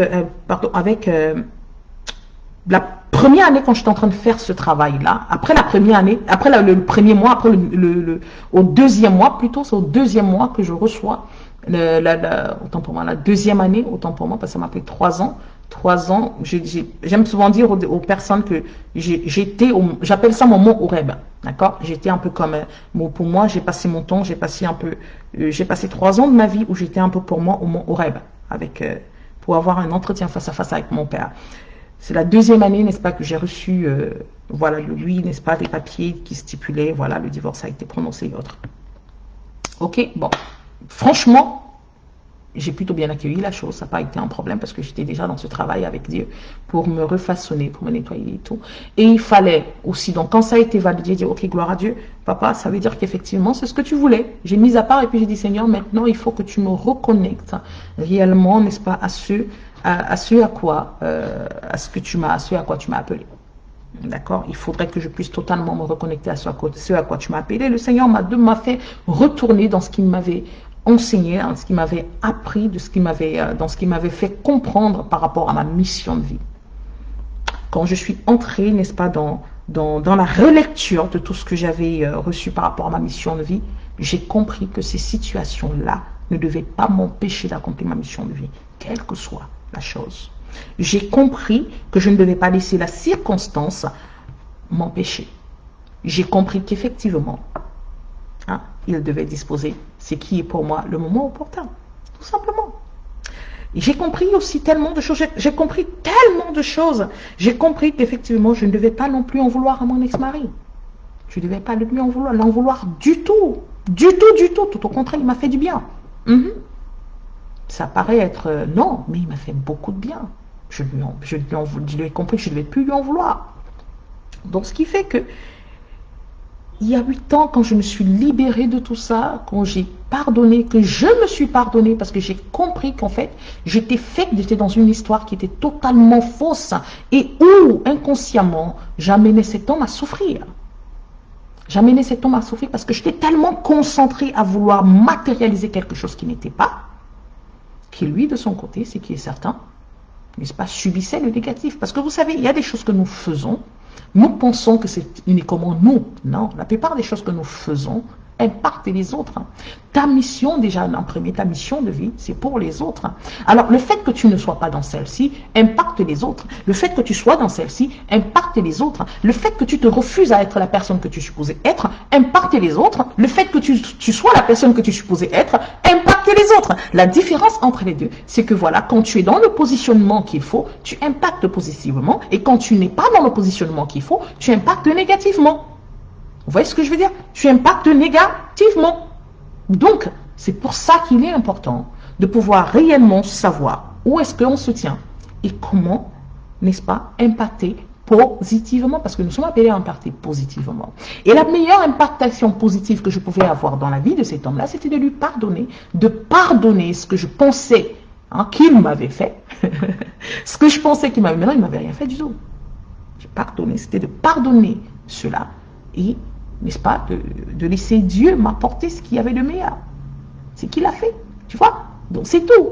Speaker 1: la première année quand j'étais en train de faire ce travail-là, après la première année, après le premier mois, après au deuxième mois plutôt, c'est au deuxième mois que je reçois, autant pour moi, la deuxième année, autant pour moi, parce que ça m'a pris 3 ans. 3 ans, j'aime souvent dire aux personnes que j'appelle ça mon mont Horeb, d'accord? J'étais un peu comme, pour moi, j'ai passé mon temps, j'ai passé 3 ans de ma vie où j'étais un peu pour moi au mont Horeb, pour avoir un entretien face à face avec mon père. C'est la deuxième année, n'est-ce pas, que j'ai reçu, voilà, lui, n'est-ce pas, des papiers qui stipulaient, voilà, le divorce a été prononcé et autres. Ok, bon, franchement, j'ai plutôt bien accueilli la chose, ça n'a pas été un problème parce que j'étais déjà dans ce travail avec Dieu pour me refaçonner, pour me nettoyer et tout. Et il fallait aussi, donc quand ça a été validé, dire ok, gloire à Dieu, papa, ça veut dire qu'effectivement c'est ce que tu voulais. J'ai mis à part et puis j'ai dit Seigneur, maintenant il faut que tu me reconnectes réellement, n'est-ce pas, à ce à quoi tu m'as appelé. D'accord, il faudrait que je puisse totalement me reconnecter à ce à quoi tu m'as appelé. Le Seigneur m'a fait retourner dans ce qu'il m'avait enseigné, dans ce qu'il m'avait appris, dans ce qu'il m'avait fait comprendre par rapport à ma mission de vie. Quand je suis entrée, n'est-ce pas, dans la relecture de tout ce que j'avais reçu par rapport à ma mission de vie, j'ai compris que ces situations-là ne devaient pas m'empêcher d'accomplir ma mission de vie, quelle que soit la chose. J'ai compris que je ne devais pas laisser la circonstance m'empêcher. J'ai compris qu'effectivement, hein, il devait disposer ce qui est pour moi le moment opportun, tout simplement. J'ai compris aussi tellement de choses, j'ai compris tellement de choses. J'ai compris qu'effectivement, je ne devais pas non plus en vouloir à mon ex-mari. Je ne devais pas lui en vouloir du tout. Du tout. Tout au contraire, il m'a fait du bien. Ça paraît être non, mais il m'a fait beaucoup de bien. Je lui ai compris que je ne devais plus lui en vouloir. Donc, ce qui fait que il y a 8 ans, quand je me suis libérée de tout ça, quand j'ai pardonné, que je me suis pardonnée parce que j'ai compris qu'en fait, j'étais dans une histoire qui était totalement fausse et où, inconsciemment, j'amenais cet homme à souffrir. J'amenais cet homme à souffrir parce que j'étais tellement concentrée à vouloir matérialiser quelque chose qui n'était pas, qui lui, de son côté, c'est qui est certain, n'est-ce pas, subissait le négatif. Parce que vous savez, il y a des choses que nous faisons, nous pensons que c'est uniquement nous. Non, la plupart des choses que nous faisons impactent les autres. Ta mission, déjà en premier, ta mission de vie, c'est pour les autres. Alors, le fait que tu ne sois pas dans celle-ci impacte les autres. Le fait que tu sois dans celle-ci impacte les autres. Le fait que tu te refuses à être la personne que tu supposais être impacte les autres. Le fait que tu sois la personne que tu supposais être impacte les autres. La différence entre les deux, c'est que voilà, quand tu es dans le positionnement qu'il faut, tu impactes positivement. Et quand tu n'es pas dans le positionnement qu'il faut, tu impactes négativement. Vous voyez ce que je veux dire? Tu impactes négativement. Donc, c'est pour ça qu'il est important de pouvoir réellement savoir où est-ce qu'on se tient et comment, n'est-ce pas, impacter positivement, parce que nous sommes appelés à impacter positivement. Et la meilleure impactation positive que je pouvais avoir dans la vie de cet homme-là, c'était de lui pardonner, de pardonner ce que je pensais qu'il m'avait fait, ce que je pensais qu'il m'avait, mais non, il ne m'avait rien fait du tout. J'ai pardonné, c'était de pardonner cela et, n'est-ce pas, de laisser Dieu m'apporter ce qu'il y avait de meilleur. C'est qu'il a fait, tu vois. Donc c'est tout.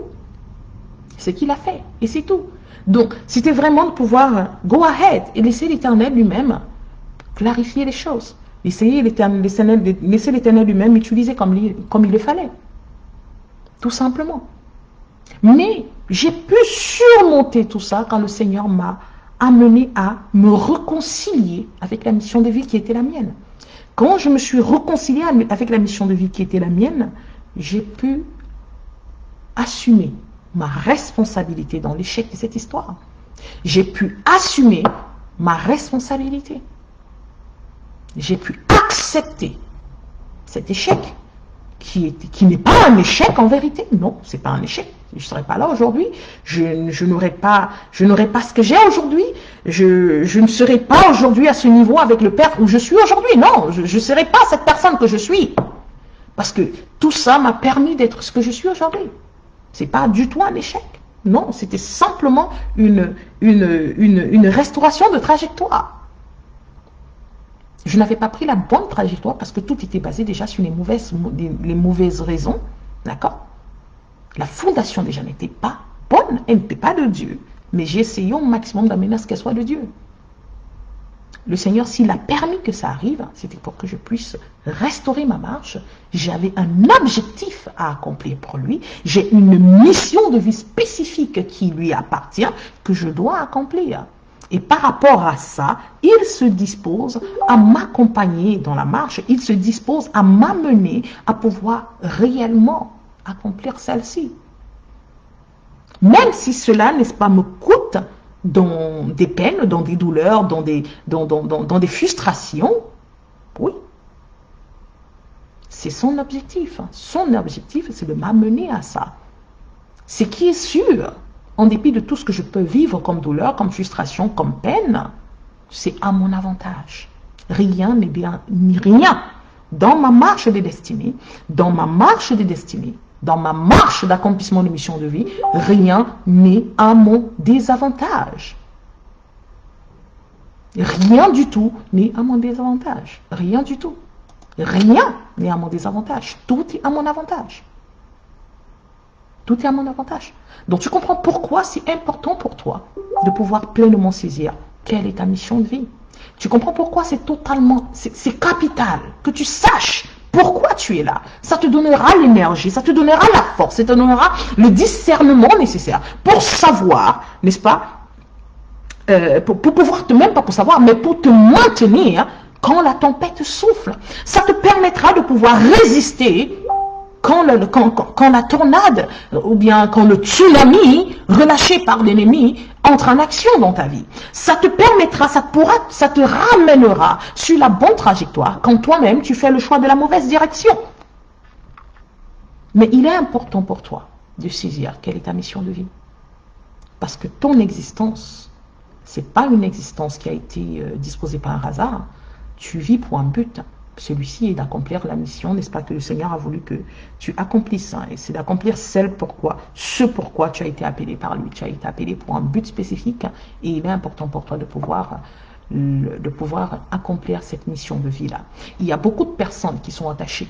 Speaker 1: C'est qu'il a fait et c'est tout. Donc c'était vraiment de pouvoir go ahead et laisser l'Éternel lui-même clarifier les choses. Laisser l'Éternel lui-même utiliser comme il le fallait. Tout simplement. Mais j'ai pu surmonter tout ça quand le Seigneur m'a amené à me réconcilier avec la mission de vie qui était la mienne. Quand je me suis réconciliée avec la mission de vie qui était la mienne, j'ai pu assumer ma responsabilité dans l'échec de cette histoire. J'ai pu assumer ma responsabilité. J'ai pu accepter cet échec qui n'est pas un échec en vérité. Non, c'est pas un échec. Je ne serais pas là aujourd'hui. Je n'aurais pas ce que j'ai aujourd'hui. Je ne serais pas aujourd'hui à ce niveau avec le Père où je suis aujourd'hui. Non, je ne serais pas cette personne que je suis. Parce que tout ça m'a permis d'être ce que je suis aujourd'hui. Ce n'est pas du tout un échec. Non, c'était simplement une restauration de trajectoire. Je n'avais pas pris la bonne trajectoire parce que tout était basé déjà sur les mauvaises raisons. D'accord? La fondation déjà n'était pas bonne, elle n'était pas de Dieu. Mais j'ai essayé au maximum d'amener à ce qu'elle soit de Dieu. Le Seigneur, s'il a permis que ça arrive, c'était pour que je puisse restaurer ma marche. J'avais un objectif à accomplir pour lui. J'ai une mission de vie spécifique qui lui appartient, que je dois accomplir. Et par rapport à ça, il se dispose à m'accompagner dans la marche. Il se dispose à m'amener à pouvoir réellement accomplir celle-ci. Même si cela, n'est-ce pas, me coûte dans des peines, dans des douleurs, dans des frustrations, oui. C'est son objectif. Son objectif, c'est de m'amener à ça. Ce qui est sûr, en dépit de tout ce que je peux vivre comme douleur, comme frustration, comme peine, c'est à mon avantage. Rien n'est bien, rien. Dans ma marche de destinée, dans ma marche d'accomplissement de mission de vie, rien n'est à mon désavantage. Rien du tout n'est à mon désavantage. Rien du tout. Rien n'est à mon désavantage. Tout est à mon avantage. Tout est à mon avantage. Donc tu comprends pourquoi c'est important pour toi de pouvoir pleinement saisir quelle est ta mission de vie. Tu comprends pourquoi c'est totalement, c'est capital que tu saches pourquoi tu es là. Ça te donnera l'énergie, ça te donnera la force, ça te donnera le discernement nécessaire pour savoir, n'est-ce pas, pour pouvoir même pas pour savoir, mais pour te maintenir quand la tempête souffle. Ça te permettra de pouvoir résister quand la tornade ou bien quand le tsunami relâché par l'ennemi entre en action dans ta vie. Ça te permettra, ça te ramènera sur la bonne trajectoire quand toi-même tu fais le choix de la mauvaise direction. Mais il est important pour toi de saisir quelle est ta mission de vie. Parce que ton existence, c'est pas une existence qui a été disposée par un hasard. Tu vis pour un but. Celui-ci est d'accomplir la mission, n'est-ce pas, que le Seigneur a voulu que tu accomplisses. Et c'est d'accomplir ce pourquoi tu as été appelé par lui. Tu as été appelé pour un but spécifique. Et il est important pour toi de pouvoir accomplir cette mission de vie-là. Il y a beaucoup de personnes qui sont attachées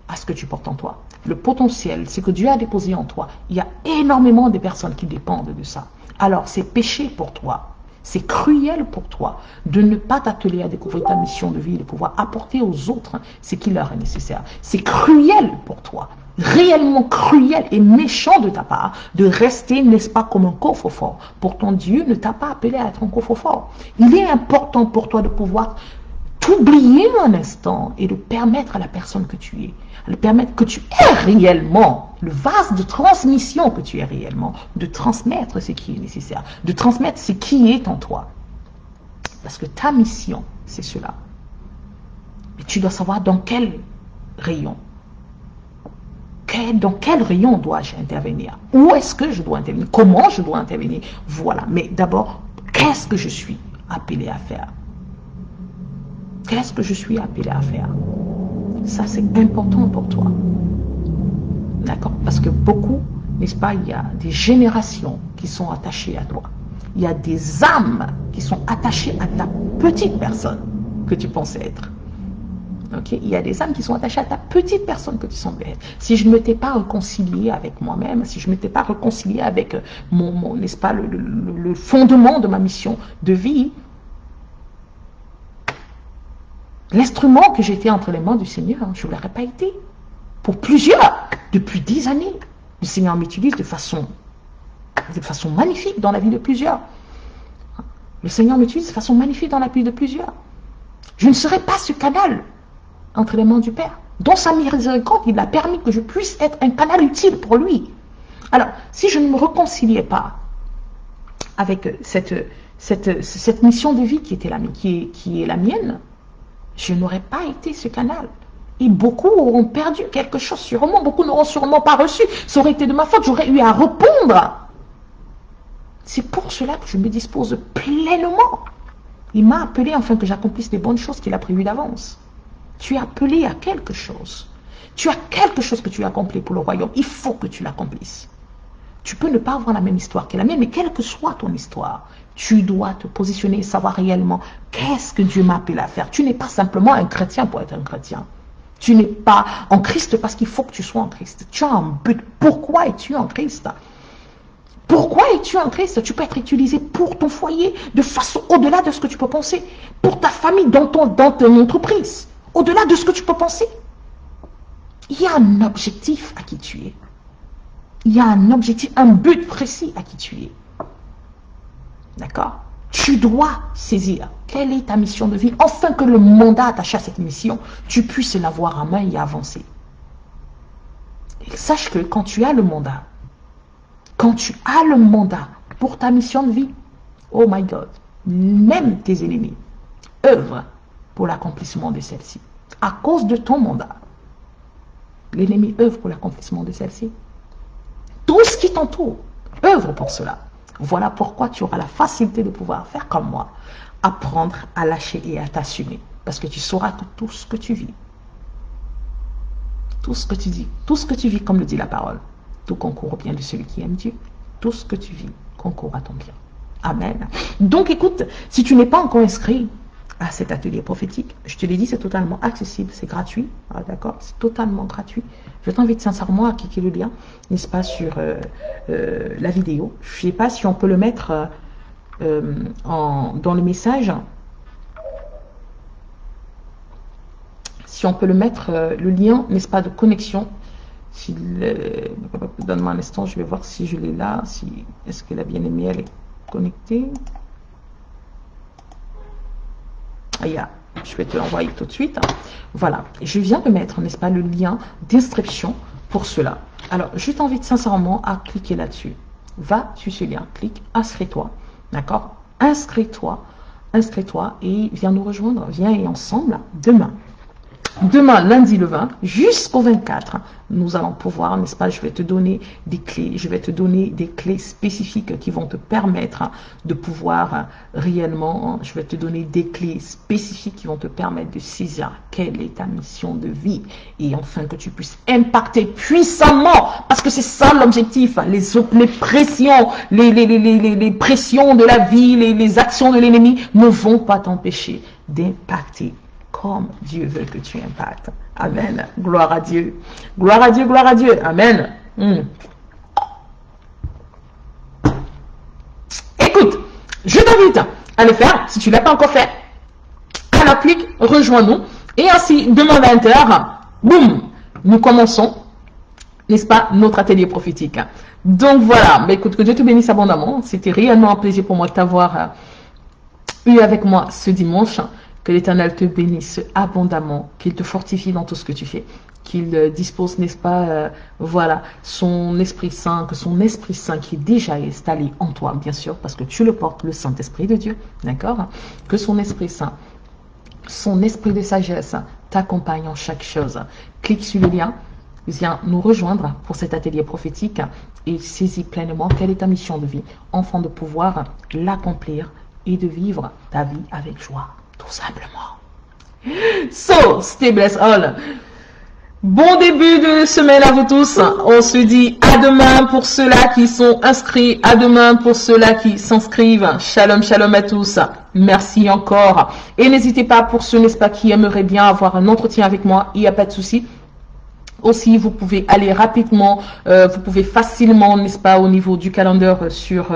Speaker 1: à ce que tu portes en toi. Le potentiel, c'est que Dieu a déposé en toi. Il y a énormément de personnes qui dépendent de ça. Alors, c'est péché pour toi. C'est cruel pour toi de ne pas t'atteler à découvrir ta mission de vie, de pouvoir apporter aux autres ce qui leur est nécessaire. C'est cruel pour toi, réellement cruel et méchant de ta part de rester, n'est-ce pas, comme un coffre-fort. Pourtant, Dieu ne t'a pas appelé à être un coffre-fort. Il est important pour toi de pouvoir t'oublier un instant et de permettre à la personne que tu es, de permettre que tu es réellement, le vase de transmission que tu es réellement, de transmettre ce qui est nécessaire, de transmettre ce qui est en toi. Parce que ta mission, c'est cela. Mais tu dois savoir dans quel rayon. Dans quel rayon dois-je intervenir? Où est-ce que je dois intervenir? Comment je dois intervenir? Voilà. Mais d'abord, qu'est-ce que je suis appelé à faire? Qu'est-ce que je suis appelé à faire? Ça, c'est important pour toi. D'accord? Parce que beaucoup, n'est-ce pas, il y a des générations qui sont attachées à toi. Il y a des âmes qui sont attachées à ta petite personne que tu pensais être. Ok? Il y a des âmes qui sont attachées à ta petite personne que tu semblais être. Si je ne m'étais pas réconcilié avec moi-même, si je ne m'étais pas réconcilié avec n'est-ce pas, le fondement de ma mission de vie, l'instrument que j'étais entre les mains du Seigneur, je ne l'aurais pas été. Pour plusieurs, depuis 10 années, le Seigneur m'utilise de façon magnifique dans la vie de plusieurs. Le Seigneur m'utilise de façon magnifique dans la vie de plusieurs. Je ne serais pas ce canal entre les mains du Père. Dans sa miséricorde, il a permis que je puisse être un canal utile pour lui. Alors, si je ne me réconciliais pas avec cette mission de vie qui est la mienne, je n'aurais pas été ce canal. Et beaucoup auront perdu quelque chose sûrement. Beaucoup n'auront sûrement pas reçu. Ça aurait été de ma faute. J'aurais eu à répondre. C'est pour cela que je me dispose pleinement. Il m'a appelé afin que j'accomplisse les bonnes choses qu'il a prévues d'avance. Tu es appelé à quelque chose. Tu as quelque chose que tu as accompli pour le royaume. Il faut que tu l'accomplisses. Tu peux ne pas avoir la même histoire que la mienne, mais quelle que soit ton histoire, tu dois te positionner et savoir réellement qu'est-ce que Dieu m'a appelé à faire. Tu n'es pas simplement un chrétien pour être un chrétien. Tu n'es pas en Christ parce qu'il faut que tu sois en Christ. Tu as un but. Pourquoi es-tu en Christ? Pourquoi es-tu en Christ? Tu peux être utilisé pour ton foyer de façon au-delà de ce que tu peux penser. Pour ta famille, dans ton entreprise. Au-delà de ce que tu peux penser. Il y a un objectif à qui tu es. Il y a un objectif, un but précis à qui tu es. D'accord? Tu dois saisir quelle est ta mission de vie, afin que le mandat attaché à cette mission, tu puisses l'avoir en main et avancer. Et sache que quand tu as le mandat pour ta mission de vie, oh my God, même tes ennemis œuvrent pour l'accomplissement de celle-ci. À cause de ton mandat, l'ennemi œuvre pour l'accomplissement de celle-ci. Tout ce qui t'entoure œuvre pour cela. Voilà pourquoi tu auras la facilité de pouvoir faire comme moi, apprendre à lâcher et à t'assumer. Parce que tu sauras que tout ce que tu vis, tout ce que tu dis, tout ce que tu vis, comme le dit la parole, tout concourt au bien de celui qui aime Dieu. Tout ce que tu vis concourt à ton bien. Amen. Donc écoute, si tu n'es pas encore inscrit à cet atelier prophétique, je te l'ai dit, c'est totalement accessible, c'est gratuit, d'accord, c'est totalement gratuit. Je t'invite sincèrement à cliquer le lien, n'est-ce pas, sur la vidéo. Je ne sais pas si on peut le mettre dans le message. Si on peut le mettre, le lien, n'est-ce pas, de connexion. Donne-moi un instant, je vais voir si je l'ai là. Est-ce que la bien-aimée, elle est connectée? Je vais te l'envoyer tout de suite. Voilà, je viens de mettre, n'est-ce pas, le lien d'inscription pour cela. Alors, je t'invite sincèrement à cliquer là-dessus. Va sur ce lien, clique, inscris-toi, d'accord? Inscris-toi et viens nous rejoindre. Viens et ensemble, demain, lundi le 20, jusqu'au 24, nous allons pouvoir, n'est-ce pas, je vais te donner des clés spécifiques qui vont te permettre de pouvoir réellement, je vais te donner des clés spécifiques qui vont te permettre de saisir quelle est ta mission de vie et enfin que tu puisses impacter puissamment, parce que c'est ça l'objectif, les pressions, les pressions de la vie, les actions de l'ennemi ne vont pas t'empêcher d'impacter comme Dieu veut que tu impactes. Amen. Gloire à Dieu. Gloire à Dieu, gloire à Dieu. Amen. Écoute, je t'invite à le faire si tu ne l'as pas encore fait. Alors clique, rejoins-nous. Et ainsi, demain 20h, boum, nous commençons, n'est-ce pas, notre atelier prophétique. Donc voilà, écoute, que Dieu te bénisse abondamment. C'était réellement un plaisir pour moi de t'avoir eu avec moi ce dimanche. Que l'Éternel te bénisse abondamment, qu'il te fortifie dans tout ce que tu fais, qu'il dispose, n'est-ce pas, voilà, son Esprit Saint, que son Esprit Saint qui est déjà installé en toi, bien sûr, parce que tu le portes, le Saint-Esprit de Dieu, d'accord? Que son Esprit Saint, son Esprit de sagesse t'accompagne en chaque chose. Clique sur le lien, viens nous rejoindre pour cet atelier prophétique et saisis pleinement quelle est ta mission de vie, afin de pouvoir l'accomplir et de vivre ta vie avec joie. Tout simplement. So, stay blessed all. Bon début de semaine à vous tous. On se dit à demain pour ceux-là qui sont inscrits. À demain pour ceux-là qui s'inscrivent. Shalom, shalom à tous. Merci encore. Et n'hésitez pas pour ceux, n'est-ce pas, qui aimeraient bien avoir un entretien avec moi. Il n'y a pas de souci. Aussi, vous pouvez aller rapidement, vous pouvez facilement, n'est-ce pas, au niveau du calendrier sur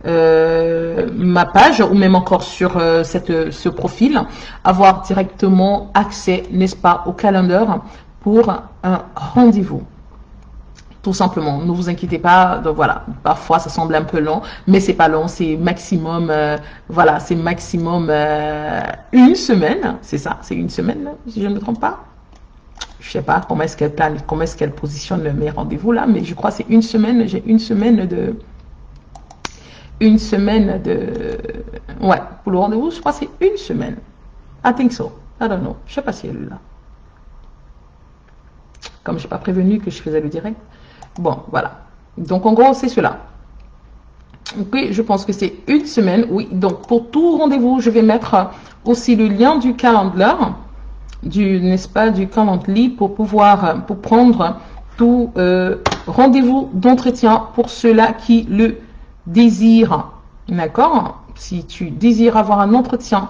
Speaker 1: ma page ou même encore sur ce profil, avoir directement accès, n'est-ce pas, au calendrier pour un rendez-vous. Tout simplement, ne vous inquiétez pas, donc voilà, parfois ça semble un peu long, mais c'est pas long, c'est maximum, voilà, c'est maximum une semaine, c'est ça, c'est une semaine, si je ne me trompe pas. Je sais pas comment est-ce qu'elle plane, comment est-ce qu'elle positionne mes rendez-vous là, mais je crois que c'est une semaine, j'ai une semaine de, ouais, pour le rendez-vous, je crois que c'est une semaine. I think so, I don't know, je sais pas si elle est là. Comme je n'ai pas prévenu que je faisais le direct. Bon, voilà. Donc en gros, c'est cela. Ok, je pense que c'est une semaine, oui. Donc pour tout rendez-vous, je vais mettre aussi le lien du calendrier, n'est-ce pas, du calendrier pour pouvoir, pour prendre tout rendez-vous d'entretien pour ceux-là qui le désirent. D'accord? Si tu désires avoir un entretien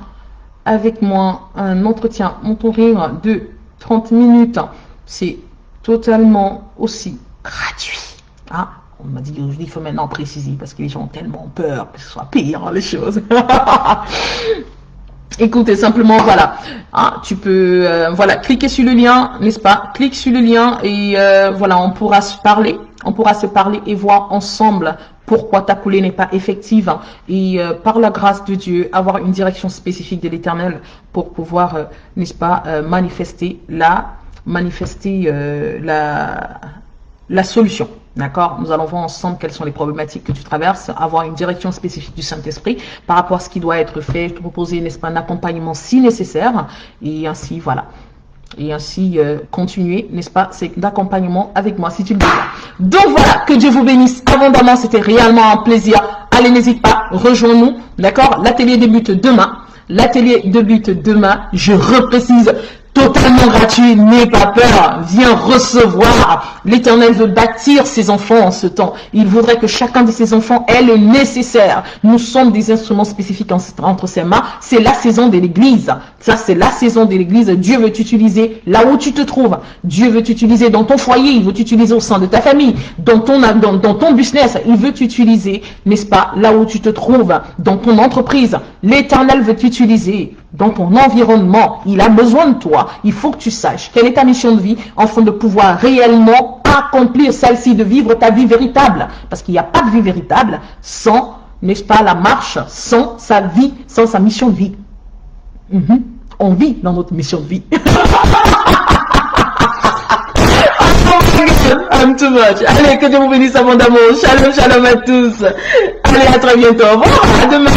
Speaker 1: avec moi, un entretien mentoring de 30 minutes, c'est totalement aussi gratuit. Hein? On m'a dit, il faut maintenant préciser parce que les gens ont tellement peur que ce soit pire, les choses. Écoutez, simplement, voilà, hein, tu peux, voilà, cliquer sur le lien, n'est-ce pas? Clique sur le lien et voilà, on pourra se parler et voir ensemble pourquoi ta coulée n'est pas effective, hein, et par la grâce de Dieu, avoir une direction spécifique de l'Éternel pour pouvoir, n'est-ce pas, manifester la solution. D'accord? Nous allons voir ensemble quelles sont les problématiques que tu traverses, avoir une direction spécifique du Saint-Esprit par rapport à ce qui doit être fait, proposer, n'est-ce pas, un accompagnement si nécessaire, et ainsi, voilà. Et ainsi, continuer, n'est-ce pas, c'est d'accompagnement avec moi, si tu le veux. Donc voilà, que Dieu vous bénisse abondamment, c'était réellement un plaisir. Allez, n'hésite pas, rejoins-nous, d'accord? L'atelier débute demain. L'atelier débute demain, je reprécise, totalement gratuit, n'aie pas peur, viens recevoir. L'Éternel veut bâtir ses enfants en ce temps. Il voudrait que chacun de ses enfants ait le nécessaire. Nous sommes des instruments spécifiques entre ses mains. C'est la saison de l'Église. Ça, c'est la saison de l'Église. Dieu veut t'utiliser là où tu te trouves. Dieu veut t'utiliser dans ton foyer. Il veut t'utiliser au sein de ta famille, dans ton business. Il veut t'utiliser, n'est-ce pas, là où tu te trouves, dans ton entreprise. L'Éternel veut t'utiliser dans ton environnement. Il a besoin de toi. Il faut que tu saches quelle est ta mission de vie afin de pouvoir réellement accomplir celle-ci, de vivre ta vie véritable. Parce qu'il n'y a pas de vie véritable sans, n'est-ce pas, la marche, sans sa vie, sans sa mission de vie. On vit dans notre mission de vie. I'm too much. Allez, que Dieu vous bénisse abondamment. Shalom, shalom à tous. Allez, à très bientôt. Au revoir. À demain.